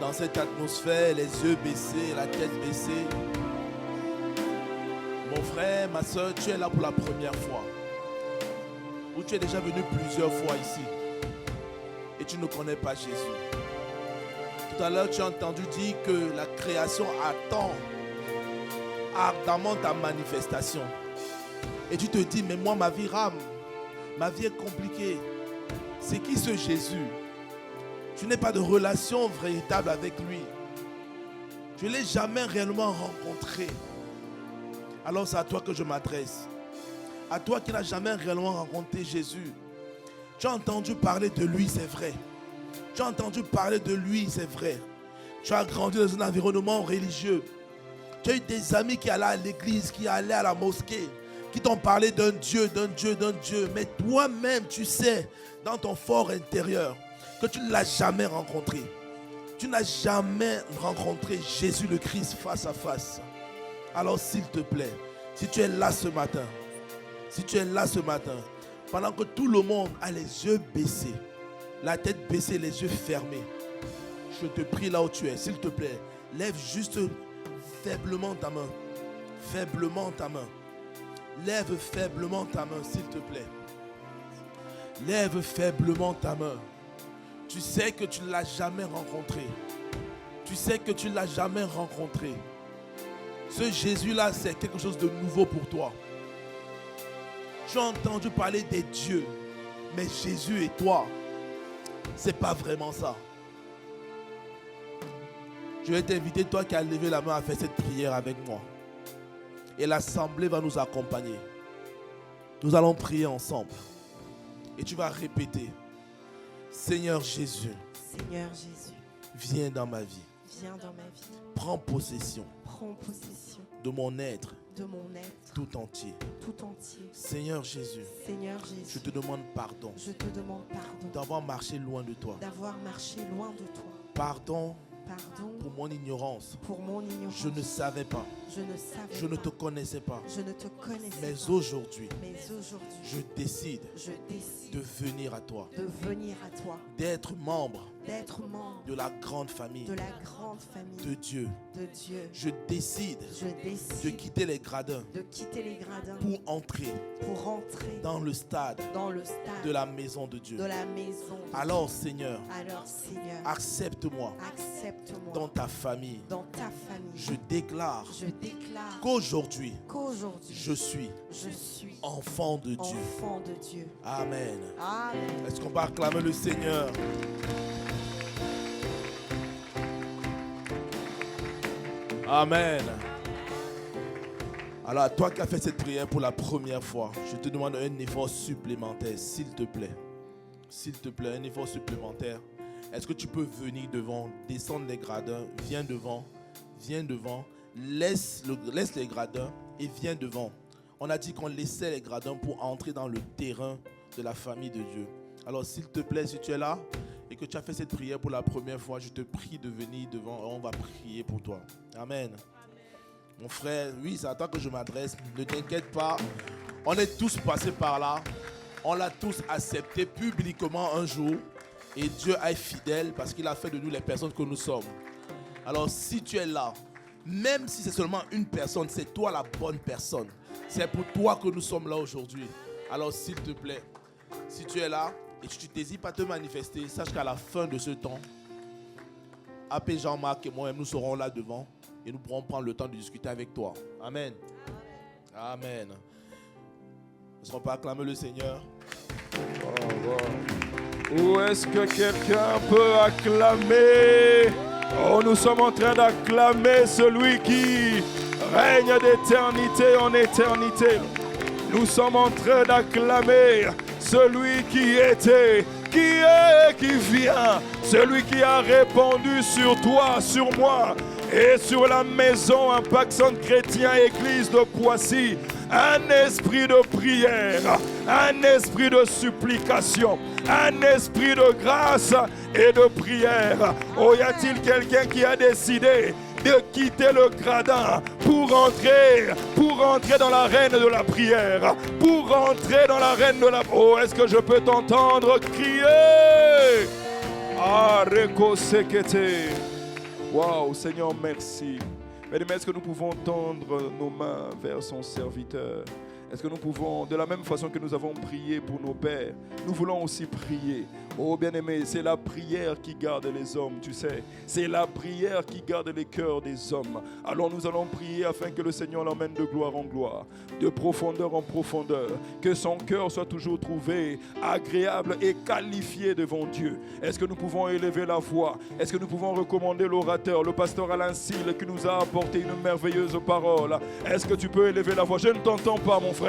Dans cette atmosphère, les yeux baissés, la tête baissée. Mon frère, ma soeur, tu es là pour la première fois. Ou tu es déjà venu plusieurs fois ici et tu ne connais pas Jésus. Tout à l'heure, tu as entendu dire que la création attend ardemment ta manifestation. Et tu te dis, mais moi, ma vie rame. Ma vie est compliquée. C'est qui ce Jésus? Tu n'as pas de relation véritable avec lui. Je ne l'ai jamais réellement rencontré. Alors c'est à toi que je m'adresse. À toi qui n'as jamais réellement rencontré Jésus. Tu as entendu parler de lui, c'est vrai. Tu as entendu parler de lui, c'est vrai. Tu as grandi dans un environnement religieux. Tu as eu des amis qui allaient à l'église, qui allaient à la mosquée, qui t'ont parlé d'un Dieu, d'un Dieu, d'un Dieu. Mais toi-même, tu sais, dans ton fort intérieur, que tu ne l'as jamais rencontré. Tu n'as jamais rencontré Jésus le Christ face à face. Alors s'il te plaît, si tu es là ce matin, pendant que tout le monde a les yeux baissés, la tête baissée, les yeux fermés, je te prie là où tu es, s'il te plaît, lève juste faiblement ta main. Faiblement ta main. Lève faiblement ta main, s'il te plaît. Lève faiblement ta main. Tu sais que tu ne l'as jamais rencontré. Tu sais que tu ne l'as jamais rencontré. Ce Jésus-là, c'est quelque chose de nouveau pour toi. Tu as entendu parler des dieux, mais Jésus et toi, c'est pas vraiment ça. Je vais t'inviter, toi qui as levé la main, à faire cette prière avec moi. Et l'assemblée va nous accompagner. Nous allons prier ensemble. Et tu vas répéter: Seigneur Jésus, Seigneur Jésus, viens dans ma vie. viens dans ma vie. Prends possession Prends possession de mon être de mon être tout entier. tout entier. Seigneur Jésus, Seigneur je Jésus, te demande pardon je te demande pardon d'avoir marché loin de toi. d'avoir marché loin de toi. Pardon Pardon pour mon ignorance. pour mon ignorance. Je ne savais pas. Je ne savais Je ne pas. te connaissais pas. Je ne te connaissais Mais pas. aujourd'hui, Mais aujourd'hui, je décide je décide de venir à toi, de venir à toi, d'être membre d'être membre de la grande famille de la grande famille de Dieu. de Dieu. Je décide Je de décide quitter les gradins de quitter les gradins pour entrer pour entrer dans le stade dans le stade de la maison de Dieu. de la maison de Alors Seigneur, Dieu. Alors Seigneur, accepte-moi accepte-moi dans ta famille. dans ta famille. Je déclare Je déclare qu'aujourd'hui, qu'aujourd'hui, je suis je suis enfant de Dieu. enfant de Dieu. Amen. Amen. Est-ce qu'on va acclamer le Seigneur? Amen. Alors, toi qui as fait cette prière pour la première fois, je te demande un effort supplémentaire, s'il te plaît. S'il te plaît, un effort supplémentaire. Est-ce que tu peux venir devant, descendre les gradins, viens devant, laisse les gradins et viens devant. On a dit qu'on laissait les gradins pour entrer dans le terrain de la famille de Dieu. Alors, s'il te plaît, si tu es là et que tu as fait cette prière pour la première fois, je te prie de venir devant et on va prier pour toi. Amen. Mon frère, oui, c'est à toi que je m'adresse. Ne t'inquiète pas. On est tous passés par là. On l'a tous accepté publiquement un jour. Et Dieu est fidèle parce qu'il a fait de nous les personnes que nous sommes. Alors, si tu es là, même si c'est seulement une personne, c'est toi la bonne personne. C'est pour toi que nous sommes là aujourd'hui. Alors, s'il te plaît, si tu es là et tu ne désires pas te manifester, sache qu'à la fin de ce temps, appelle Jean-Marc et moi-même, nous serons là devant et nous pourrons prendre le temps de discuter avec toi. Amen. Amen. Est-ce qu'on peut acclamer le Seigneur? Où est-ce que quelqu'un peut acclamer? Oh, nous sommes en train d'acclamer celui qui règne d'éternité en éternité. Nous sommes en train d'acclamer celui qui était, qui est, qui vient. Celui qui a répandu sur toi, sur moi et sur la maison Impact Centre Chrétien Église de Poissy. Un esprit de prière, un esprit de supplication, un esprit de grâce et de prière. Oh, y a-t-il quelqu'un qui a décidé de quitter le gradin pour entrer dans l'arène de la prière, pour entrer dans l'arène de la... Oh, est-ce que je peux t'entendre crier? Ah, Reko Sekete. Waouh, Seigneur, merci. Mesdames, est-ce que nous pouvons tendre nos mains vers son serviteur? Est-ce que nous pouvons, de la même façon que nous avons prié pour nos pères, nous voulons aussi prier. Oh bien-aimé, c'est la prière qui garde les hommes, tu sais. C'est la prière qui garde les cœurs des hommes. Alors nous allons prier afin que le Seigneur l'emmène de gloire en gloire, de profondeur en profondeur, que son cœur soit toujours trouvé agréable et qualifié devant Dieu. Est-ce que nous pouvons élever la voix? Est-ce que nous pouvons recommander l'orateur, le pasteur Alain Sille, qui nous a apporté une merveilleuse parole? Est-ce que tu peux élever la voix? Je ne t'entends pas, mon frère.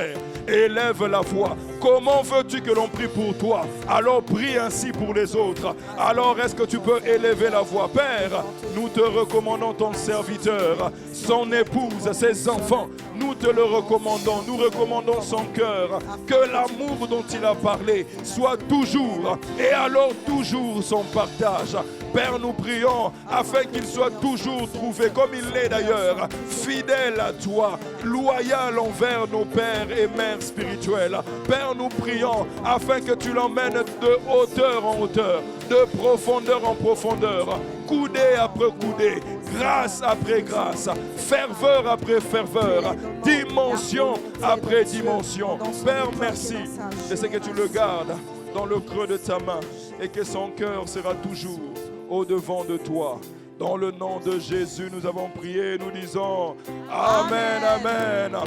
Élève la voix. Comment veux-tu que l'on prie pour toi? Alors prie ainsi pour les autres. Alors est-ce que tu peux élever la voix? Père, nous te recommandons ton serviteur, son épouse, ses enfants. Nous te le recommandons. Nous recommandons son cœur. Que l'amour dont il a parlé soit toujours et alors toujours son partage. Père, nous prions afin qu'il soit toujours trouvé, comme il l'est d'ailleurs, fidèle à toi, loyal envers nos pères et mères spirituels. Père, nous prions afin que tu l'emmènes de hauteur en hauteur, de profondeur en profondeur, coudée après coudée, grâce après grâce, ferveur après ferveur, dimension après dimension. Père, merci de ce que tu le gardes dans le creux de ta main et que son cœur sera toujours au-devant de toi. Dans le nom de Jésus, nous avons prié, nous disons Amen, Amen.